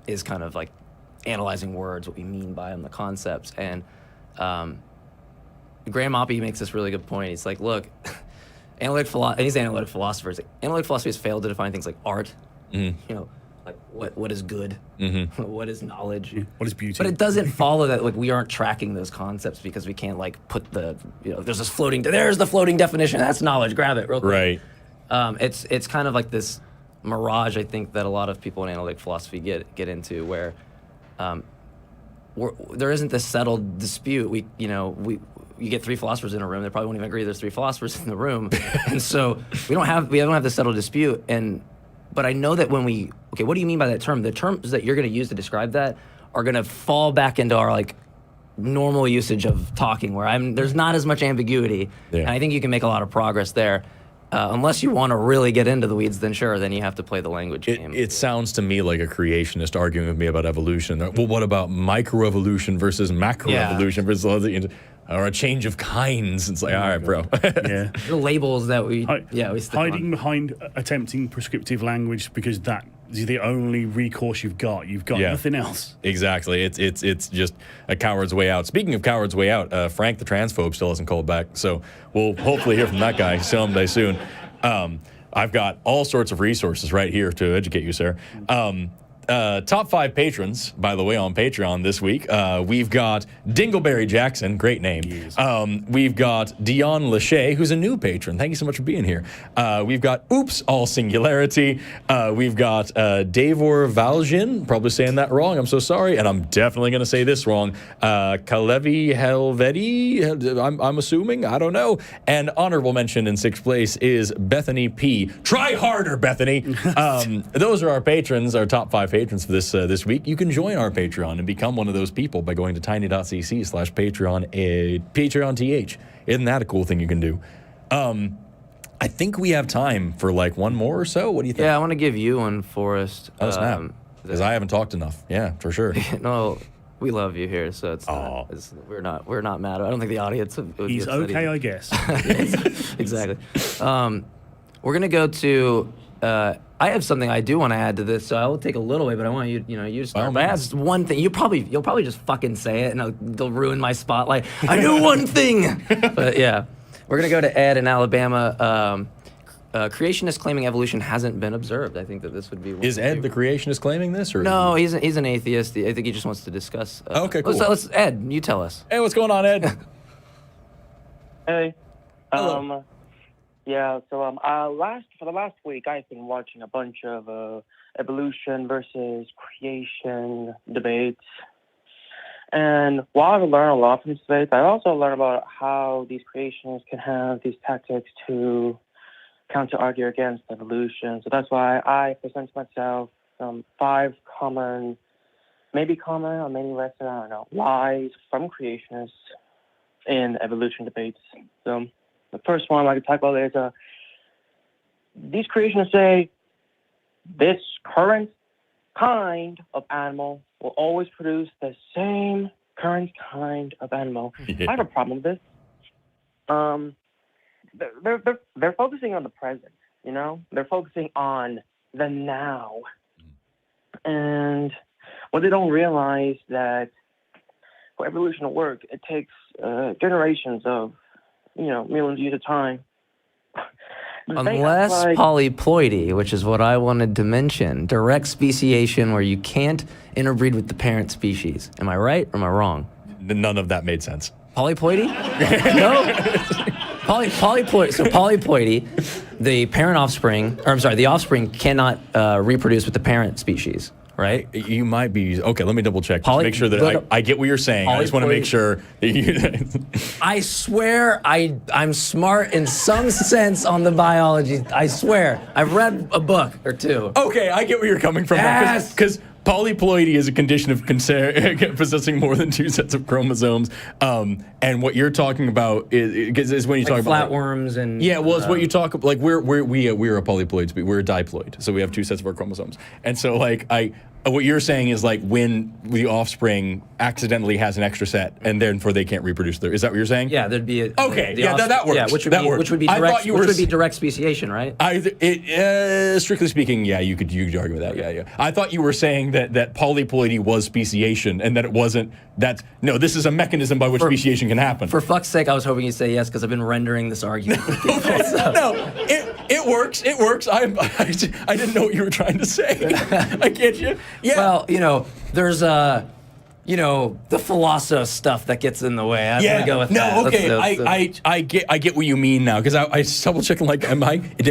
is kind of like analyzing words, what we mean by them, the concepts. And Graham Oppie makes this really good point. He's like, look, he's an analytic philosopher. Like, analytic philosophy has failed to define things like art. You know, like what is good? What is knowledge? What is beauty? But it doesn't follow that like we aren't tracking those concepts because we can't like put there's the floating definition. That's knowledge. Grab it real quick. Right. It's kind of like this mirage, I think, that a lot of people in analytic philosophy get into, where there isn't this settled dispute. You get three philosophers in a room, they probably won't even agree there's three philosophers in the room, and so we don't have this settled dispute. But I know that when what do you mean by that term? The terms that you're going to use to describe that are going to fall back into our like normal usage of talking, where there's not as much ambiguity, and I think you can make a lot of progress there. Unless you want to really get into the weeds, then sure, then you have to play the language game. It sounds to me like a creationist arguing with me about evolution. Well, what about microevolution versus macroevolution versus other, or a change of kinds? It's like, all right, bro. The labels that we stick hiding behind attempting prescriptive language because that is the only recourse you've got. You've got nothing else. Exactly. It's just a coward's way out. Speaking of coward's way out, Frank the transphobe still hasn't called back, so we'll hopefully hear from that guy someday soon. I've got all sorts of resources right here to educate you, sir. Top 5 patrons, by the way, on Patreon this week. We've got Dingleberry Jackson, great name. We've got Dion Lachey, who's a new patron. Thank you so much for being here. We've got Oops, all singularity. We've got Davor Valgin, probably saying that wrong. I'm so sorry, and I'm definitely going to say this wrong. Kalevi Helveti, I'm assuming. I don't know. And honorable mention in 6th place is Bethany P. Try harder, Bethany. Those are our patrons, our top 5 patrons for this week. You can join our Patreon and become one of those people by going to tiny.cc/Patreon, Isn't that a cool thing you can do? I think we have time for like one more or so. What do you think? Yeah, I want to give you one, Forrest. Oh, snap. Because I haven't talked enough. Yeah, for sure. No, we love you here, so it's not, we're not mad. I don't think the audience would He's be upset okay, either. I guess. Exactly. We're gonna go to. I have something I do want to add to this, so I will take a little way, but I want you to start. But I have just one thing. You'll probably just fucking say it, and they'll ruin my spotlight. I knew one thing. But yeah, we're gonna go to Ed in Alabama. Creationist claiming evolution hasn't been observed. I think that this would be. Is Ed the creationist claiming this, or no? He's an atheist. I think he just wants to discuss. Okay, cool. Let's Ed, you tell us. Hey, what's going on, Ed? Hey. Hello. Yeah, so for the last week, I've been watching a bunch of evolution versus creation debates. And while I've learned a lot from these debates, I also learned about how these creationists can have these tactics to counter-argue against evolution. So that's why I present myself 5 common, maybe common or maybe less, I don't know, lies from creationists in evolution debates. So the first one I can talk about is these creationists say this current kind of animal will always produce the same current kind of animal. Yeah. I have a problem with this. They're focusing on the present, you know? They're focusing on the now. And what they don't realize that for evolution to work, it takes generations of millions of years of time. Unless polyploidy, which is what I wanted to mention, direct speciation where you can't interbreed with the parent species. Am I right or am I wrong? None of that made sense. Polyploidy? No. Polyploidy. So polyploidy, the the offspring cannot reproduce with the parent species. Right? You might be. Okay, let me double check. Just make sure that I get what you're saying. I just want to make sure that you. I swear I'm smart in some sense on the biology. I swear. I've read a book or two. Okay, I get where you're coming from. Yes! Because polyploidy is a condition of possessing more than 2 sets of chromosomes. And what you're talking about is when you talk about flatworms and it's what you talk about. Like we're a polyploid species. We're a diploid, so we have 2 sets of our chromosomes. And so what you're saying is like when the offspring accidentally has an extra set, and therefore they can't reproduce. Is that what you're saying? Yeah, there's be okay. That works. Yeah, which would be direct speciation, right? Strictly speaking, yeah, you could argue with that. Yeah. I thought you were saying that polyploidy was speciation, and that it wasn't. This is a mechanism by which speciation can happen. For fuck's sake, I was hoping you'd say yes because I've been rendering this argument. Okay. So. No, it works. It works. I didn't know what you were trying to say. I get you. Yeah. Well, there's the philosoph stuff that gets in the way. I'm gonna go with that. No, okay. I get what you mean now, because I was double checking. Like,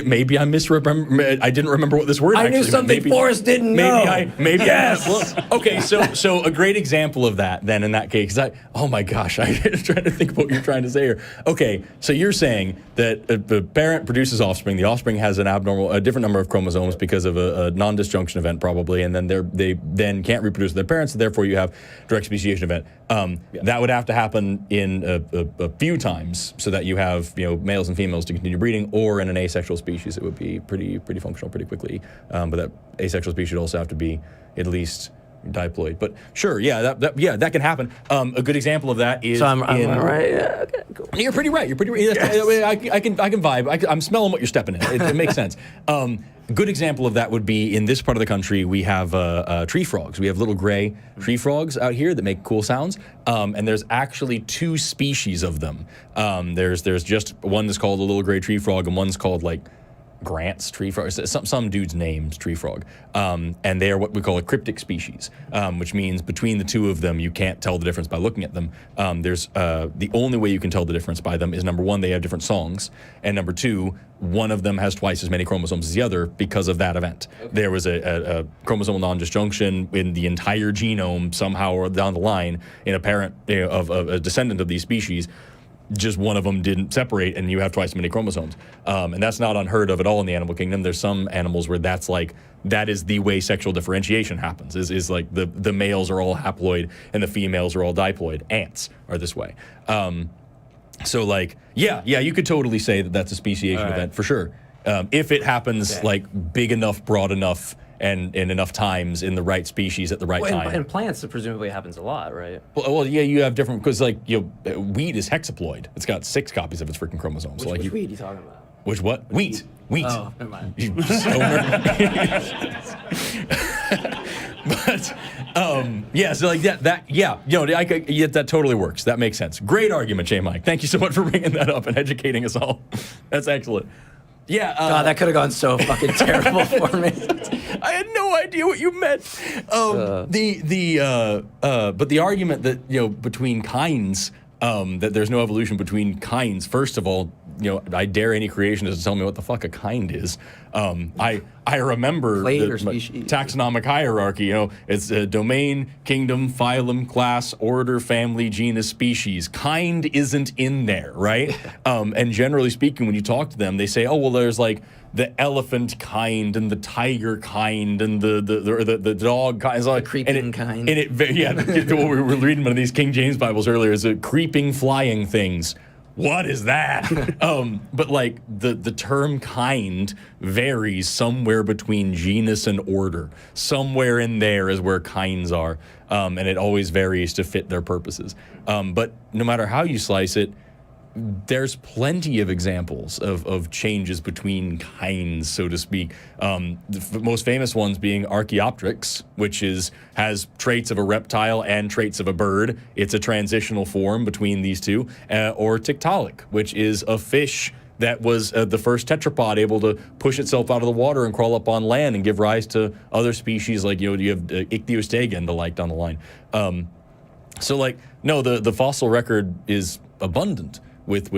maybe I misremember. I didn't remember what this word. I knew something Forrest didn't know. Maybe yes. Well, okay, so a great example of that then in that case. Oh my gosh, I was trying to think of what you're trying to say here. Okay, so you're saying that the parent produces offspring. The offspring has a different number of chromosomes because of a non-disjunction event probably, and then they then can't reproduce with their parents. So therefore, you have direct speciation event. That would have to happen in a few times so that you have males and females to continue breeding, or in an asexual species it would be pretty functional pretty quickly. But that asexual species would also have to be at least diploid. But sure, that can happen. A good example of that is. So I'm right. Yeah, okay, cool. You're pretty right. Yes. I can vibe. I'm smelling what you're stepping in. It makes sense. A good example of that would be in this part of the country, we have tree frogs. We have little gray tree frogs out here that make cool sounds. And there's actually 2 species of them. There's just one that's called a little gray tree frog, and one's called Grant's tree frog, some dude's name's tree frog, and they are what we call a cryptic species, which means between the two of them, you can't tell the difference by looking at them. There's the only way you can tell the difference by them is, number one, they have different songs, and number two, one of them has twice as many chromosomes as the other because of that event. Okay. There was a chromosomal non-disjunction in the entire genome somehow or down the line in a parent of a descendant of these species. Just one of them didn't separate, and you have twice as many chromosomes. And that's not unheard of at all in the animal kingdom. There's some animals where that is the way sexual differentiation happens, is like the males are all haploid and the females are all diploid. Ants are this way. So like, yeah, you could totally say that that's a speciation event for sure. If it happens like big enough, broad enough, and enough times in the right species at the right time. And plants, it presumably happens a lot, right? Well, yeah, you have different, because like, wheat is hexaploid. It's got 6 copies of its freaking chromosomes. Which wheat are you talking about? Which what? Wheat. Oh, never mind. But yeah, so like that totally works. That makes sense. Great argument, Jmike. Thank you so much for bringing that up and educating us all. That's excellent. Yeah. God, that could have gone so fucking terrible for me. I had no idea what you meant. But the argument that between kinds, that there's no evolution between kinds. First of all, I dare any creationist to tell me what the fuck a kind is. I remember Clade or species. Taxonomic hierarchy. It's domain, kingdom, phylum, class, order, family, genus, species. Kind isn't in there, right? And generally speaking, when you talk to them, they say, oh well, there's like the elephant kind and the tiger kind and the dog kind. The creeping kind. And what we were reading one of these King James Bibles earlier is creeping, flying things. What is that? But like the term kind varies somewhere between genus and order. Somewhere in there is where kinds are. And it always varies to fit their purposes. But no matter how you slice it, there's plenty of examples of changes between kinds, so to speak. The most famous ones being Archaeopteryx, which has traits of a reptile and traits of a bird. It's a transitional form between these two. Or Tiktaalik, which is a fish that was the first tetrapod able to push itself out of the water and crawl up on land and give rise to other species like you have Ichthyostega and the like down the line. So like, no, the fossil record is abundant with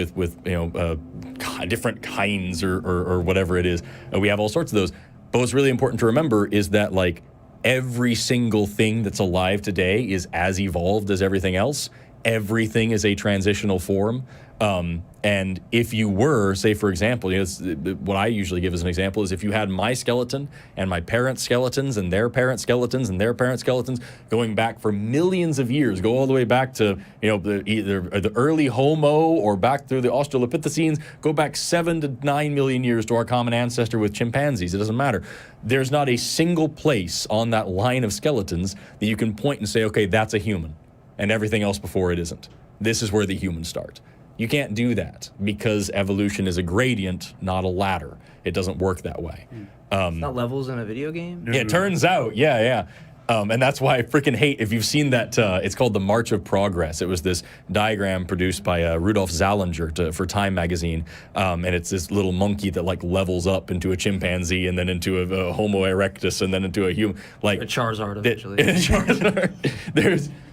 different kinds or whatever it is. We have all sorts of those. But what's really important to remember is that like every single thing that's alive today is as evolved as everything else. Everything is a transitional form. And if you were, say, for example, what I usually give as an example is if you had my skeleton and my parents' skeletons and their parents' skeletons and their parents' skeletons going back for millions of years, go all the way back to, either the early Homo or back through the Australopithecines, go back 7 to 9 million years to our common ancestor with chimpanzees. It doesn't matter. There's not a single place on that line of skeletons that you can point and say, okay, that's a human, and everything else before it isn't. This is where the humans start. You can't do that because evolution is a gradient, not a ladder. It doesn't work that way. It's not levels in a video game? Yeah, it turns out, yeah. And that's why I freaking hate, if you've seen that, it's called the March of Progress. It was this diagram produced by Rudolf Zallinger for Time magazine. And it's this little monkey that like levels up into a chimpanzee and then into a Homo erectus and then into a human. Like a Charizard eventually.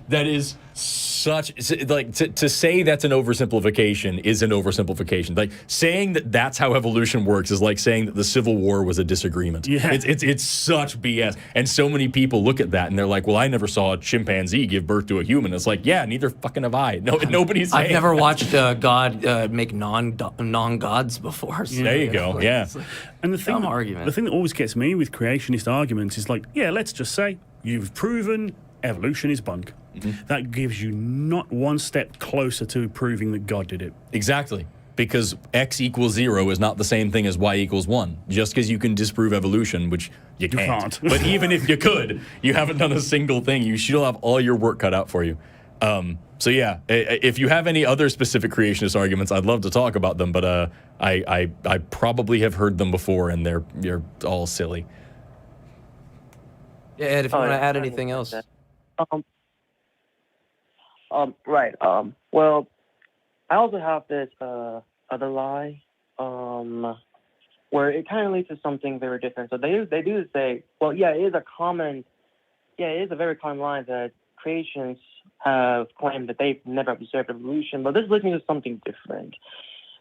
That is such, like, to say that's an oversimplification is an oversimplification. Like, saying that that's how evolution works is like saying that the Civil War was a disagreement. Yeah. It's such BS. And so many people look at that and they're like, well, I never saw a chimpanzee give birth to a human. It's like, yeah, neither fucking have I. No, nobody's saying I've never watched God make non-gods before. So there you go, yeah. And the thing that always gets me with creationist arguments is like, yeah, let's just say you've proven evolution is bunk. Mm-hmm. That gives you not one step closer to proving that God did it. Exactly. Because X equals 0 is not the same thing as Y equals 1. Just because you can disprove evolution, which you can't. But even if you could, you haven't done a single thing. You still have all your work cut out for you. So yeah, if you have any other specific creationist arguments, I'd love to talk about them. But I probably have heard them before, and they're all silly. Yeah, Ed, if you want to add anything else. Right. Well, I also have this other lie. where it kind of leads to something very different. So they do say, well, it is a very common line that creationists have claimed that they've never observed evolution, but this leads me to something different.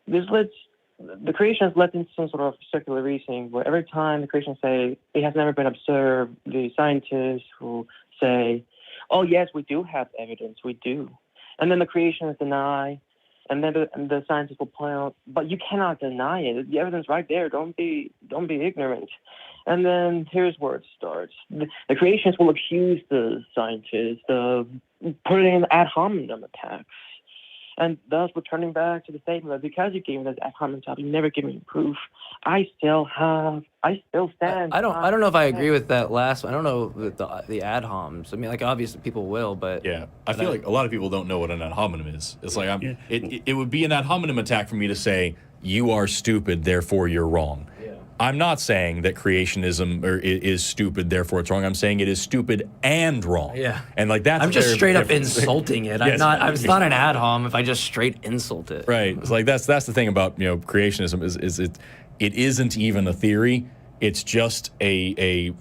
The creationists let in some sort of circular reasoning where every time the creationists say it has never been observed, the scientists will say, oh, yes, we do have evidence, we do. And then the creationists deny, and then the scientists will point out, but you cannot deny it. The evidence right there. Don't be ignorant. And then here's where it starts. The creationists will accuse the scientists of putting in ad hominem attacks. And thus, returning back to the statement that because you gave me this ad hominem attack, you never gave me proof. I still stand. I don't know if I agree with that last one. I don't know with the ad homs. I mean, like, obviously people will, but yeah, I feel like a lot of people don't know what an ad hominem is. It's like it would be an ad hominem attack for me to say you are stupid, therefore you're wrong. I'm not saying that creationism is stupid, therefore it's wrong. I'm saying it is stupid and wrong. Yeah. And like that's I'm just straight up insulting it. Yes. It's not an ad hom if I just straight insult it. Right. It's like that's the thing about creationism is it isn't even a theory. It's just a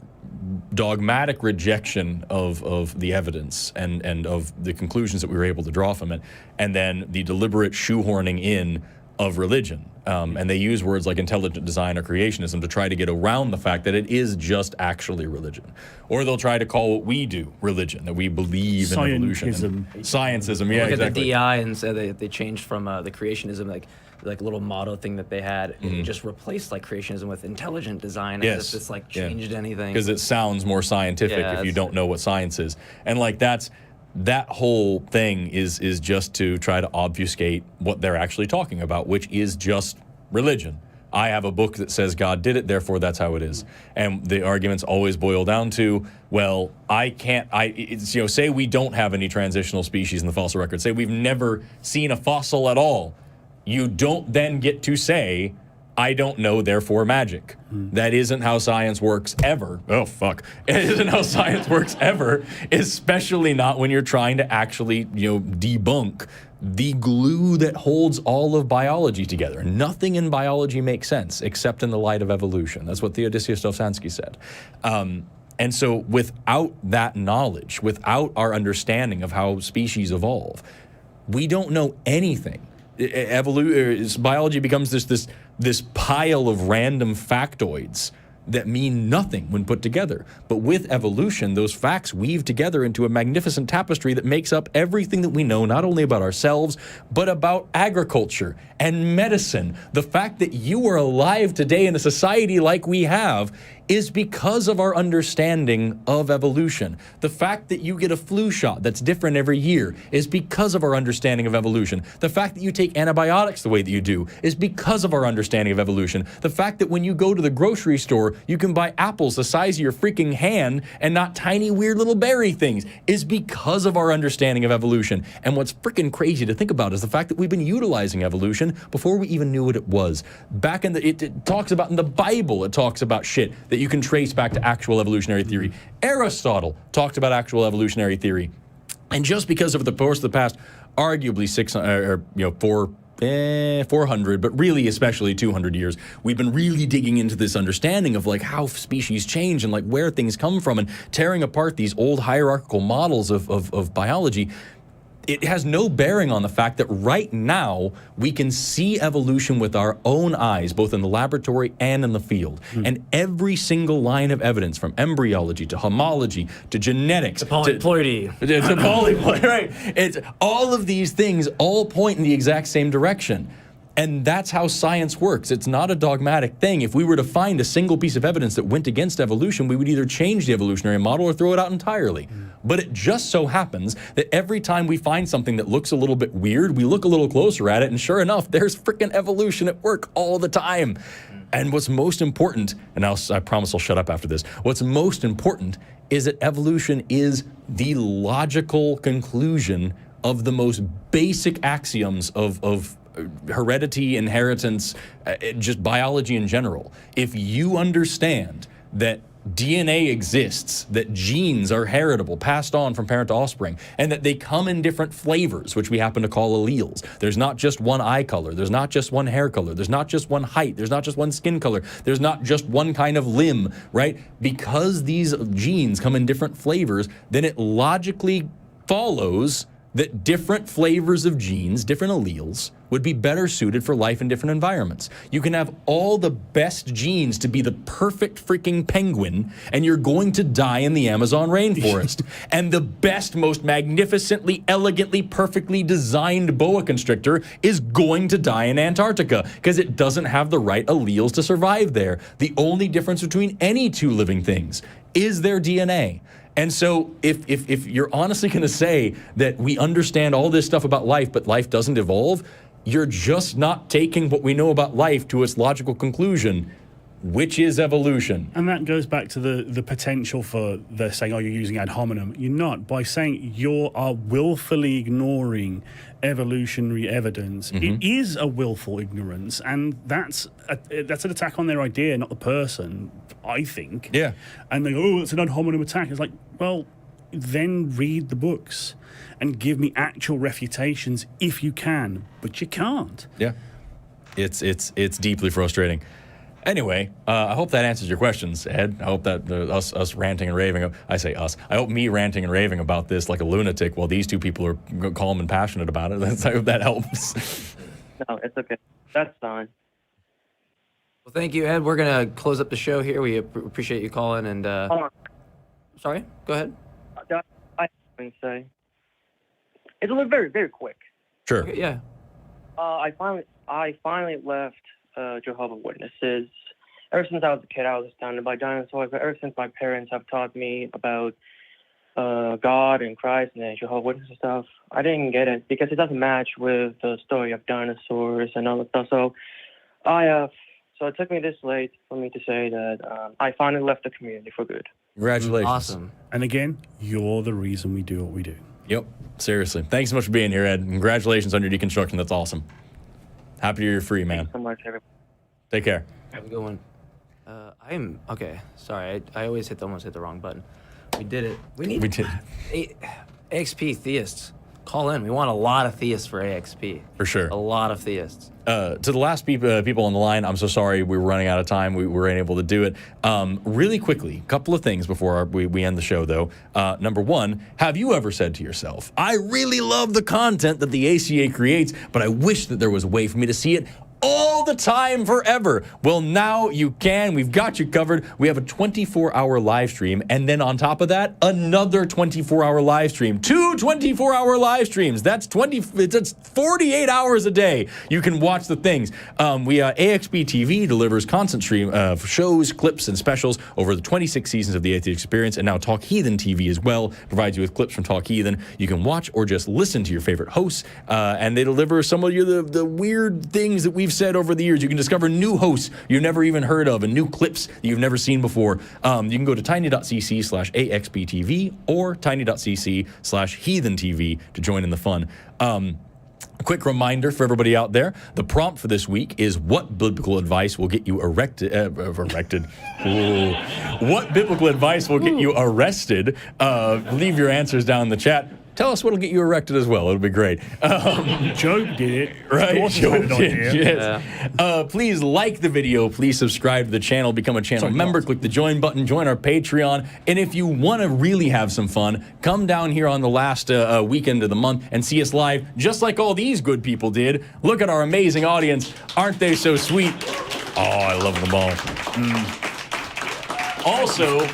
dogmatic rejection of the evidence and of the conclusions that we were able to draw from it, and then the deliberate shoehorning in of religion. And they use words like intelligent design or creationism to try to get around the fact that it is just actually religion. Or they'll try to call what we do religion, that we believe in evolution. Scientism, yeah, Look exactly. at the DI and said they changed from the creationism, like little motto thing that they had, and just replaced like creationism with intelligent design. Yes. As if it's like changed anything. Because it sounds more scientific if you don't know what science is. And like that whole thing is just to try to obfuscate what they're actually talking about, which is just religion. I have a book that says God did it, therefore that's how it is. And the arguments always boil down to, well, say we don't have any transitional species in the fossil record. Say we've never seen a fossil at all. You don't then get to say, I don't know, therefore magic. That isn't how science works ever. Oh, fuck. It isn't how science works ever, especially not when you're trying to actually, debunk the glue that holds all of biology together. Nothing in biology makes sense except in the light of evolution. That's what Theodosius Dovsansky said. And so without that knowledge, without our understanding of how species evolve, we don't know anything. Biology becomes this pile of random factoids that mean nothing when put together. But with evolution, those facts weave together into a magnificent tapestry that makes up everything that we know, not only about ourselves, but about agriculture and medicine. The fact that you are alive today in a society like we have is because of our understanding of evolution. The fact that you get a flu shot that's different every year is because of our understanding of evolution. The fact that you take antibiotics the way that you do is because of our understanding of evolution. The fact that when you go to the grocery store, you can buy apples the size of your freaking hand and not tiny weird little berry things is because of our understanding of evolution. And what's freaking crazy to think about is the fact that we've been utilizing evolution before we even knew what it was. Back in it talks about in the Bible, it talks about shit that you can trace back to actual evolutionary theory. Aristotle talked about actual evolutionary theory. And just because of the course of the past, arguably 400, but really especially 200 years, we've been really digging into this understanding of like how species change and like where things come from and tearing apart these old hierarchical models of biology. It has no bearing on the fact that right now we can see evolution with our own eyes, both in the laboratory and in the field. And every single line of evidence, from embryology to homology to genetics to polyploidy, to polyploidy, right? It's all of these things all point in the exact same direction. And that's how science works. It's not a dogmatic thing. If we were to find a single piece of evidence that went against evolution, we would either change the evolutionary model or throw it out entirely. But it just so happens that every time we find something that looks a little bit weird, we look a little closer at it, and sure enough, there's freaking evolution at work all the time. And what's most important, and I promise I'll shut up after this, what's most important is that evolution is the logical conclusion of the most basic axioms of heredity, inheritance, just biology in general. If you understand that DNA exists, that genes are heritable, passed on from parent to offspring, and that they come in different flavors, which we happen to call alleles. There's not just one eye color. There's not just one hair color. There's not just one height. There's not just one skin color. There's not just one kind of limb, right? Because these genes come in different flavors, then it logically follows that different flavors of genes, different alleles, would be better suited for life in different environments. You can have all the best genes to be the perfect freaking penguin, and you're going to die in the Amazon rainforest. And the best, most magnificently, elegantly, perfectly designed boa constrictor is going to die in Antarctica because it doesn't have the right alleles to survive there. The only difference between any two living things is their DNA. And so if you're honestly going to say that we understand all this stuff about life, but life doesn't evolve, you're just not taking what we know about life to its logical conclusion, which is evolution. And that goes back to the potential for the saying, oh, you're using ad hominem. You're not. By saying you are willfully ignoring evolutionary evidence, it is a willful ignorance, and that's an attack on their idea, not the person, I think. Yeah. And they go, oh, it's an ad hominem attack. It's like, well, then read the books and give me actual refutations if you can, but you can't. Yeah. It's deeply frustrating. Anyway, I hope that answers your questions, Ed. I hope that us ranting and raving, I say us, I hope me ranting and raving about this like a lunatic while these two people are calm and passionate about it. I hope that helps. No, it's okay. That's fine. Well, thank you, Ed. We're going to close up the show here. We appreciate you calling. And Hold on. sorry, go ahead. I have something to say. It's a little very, very quick. Sure. Okay, yeah. I finally left Jehovah's Witnesses. Ever since I was a kid, I was astounded by dinosaurs. But ever since my parents have taught me about God and Christ and the Jehovah's Witnesses stuff, I didn't get it because it doesn't match with the story of dinosaurs and all that stuff. So so it took me this late for me to say that I finally left the community for good. Congratulations. Awesome. And again, you're the reason we do what we do. Yep. Seriously. Thanks so much for being here, Ed. Congratulations on your deconstruction. That's awesome. Happy you're free, man. Thanks so much, everybody. Take care. Have a good one. Okay. Sorry, I always almost hit the wrong button. We did it. We did. AXP theists. Call in. We want a lot of theists for AXP. For sure. A lot of theists. To the last people on the line, I'm so sorry we were running out of time. We weren't able to do it. Really quickly, a couple of things before we end the show, though. Number one, have you ever said to yourself, I really love the content that the ACA creates, but I wish that there was a way for me to see it all the time, forever? Well, now you can. We've got you covered. We have a 24-hour live stream, and then on top of that, another 24-hour live stream. 2 24-hour live streams. That's 48 hours a day. You can watch the things. AXB TV delivers constant stream of shows, clips, and specials over the 26 seasons of the Atheist Experience, and now Talk Heathen TV as well provides you with clips from Talk Heathen. You can watch or just listen to your favorite hosts, and they deliver some of the weird things that we've said over the years. You can discover new hosts you've never even heard of and new clips that you've never seen before. You can go to tiny.cc/AXBTV or tiny.cc/HeathenTV to join in the fun. A quick reminder for everybody out there, the prompt for this week is what biblical advice will get you erected? What biblical advice will get you arrested? Leave your answers down in the chat. Tell us what'll get you erected as well. It'll be great. Job did it. Right, Job did. Yes. Yeah. Please like the video. Please subscribe to the channel. Become a channel member. Click the join button. Join our Patreon. And if you want to really have some fun, come down here on the last weekend of the month and see us live, just like all these good people did. Look at our amazing audience. Aren't they so sweet? Oh, I love them all. Also,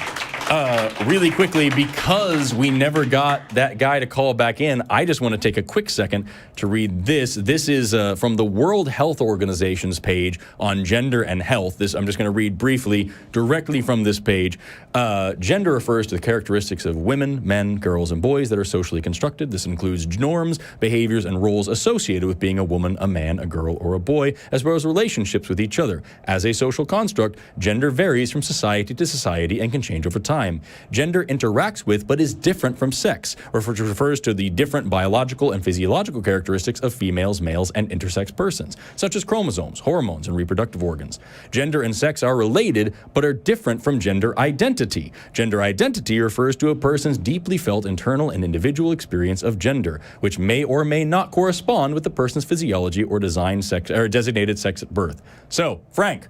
really quickly, because we never got that guy to call back in, I just want to take a quick second to read this. This is from the World Health Organization's page on gender and health. I'm just going to read briefly directly from this page. Gender refers to the characteristics of women, men, girls, and boys that are socially constructed. This includes norms, behaviors, and roles associated with being a woman, a man, a girl, or a boy, as well as relationships with each other. As a social construct, gender varies from society to society and can change over time. time. Gender interacts with but is different from sex, which refers to the different biological and physiological characteristics of females, males, and intersex persons, such as chromosomes, hormones, and reproductive organs. Gender and sex are related, but are different from gender identity. Gender identity refers to a person's deeply felt internal and individual experience of gender, which may or may not correspond with the person's physiology or designated sex at birth. So, Frank,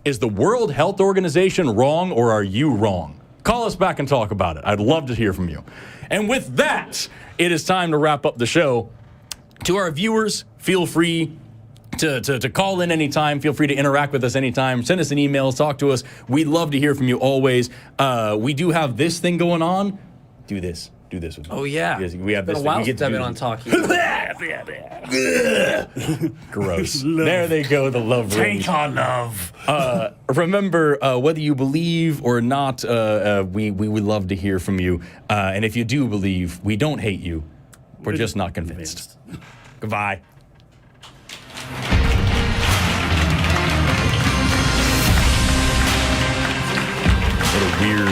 is the World Health Organization wrong, or are you wrong? Call us back and talk about it. I'd love to hear from you. And with that, it is time to wrap up the show. To our viewers, feel free to call in anytime. Feel free to interact with us anytime. Send us an email, talk to us. We'd love to hear from you always. We do have this thing going on. Do this with me. Oh, yeah. We have It's been this a while thing. since I've been on Talk Heathen. Gross. There they go, the love rings. Take our love. Remember, whether you believe or not, we would love to hear from you. And if you do believe, we don't hate you. We're just not convinced. Goodbye. What a weird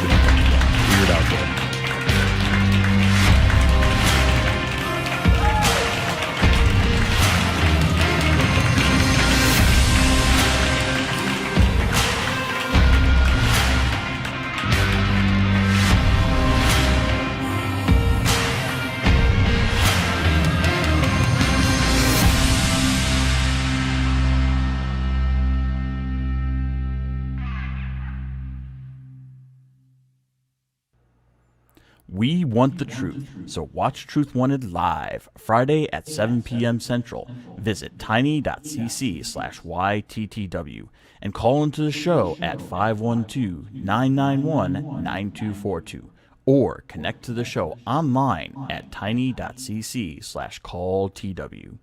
outfit. We want the truth, so watch Truth Wanted live Friday at 7 p.m. Central. Visit tiny.cc/YTTW and call into the show at 512-991-9242 or connect to the show online at tiny.cc/calltw.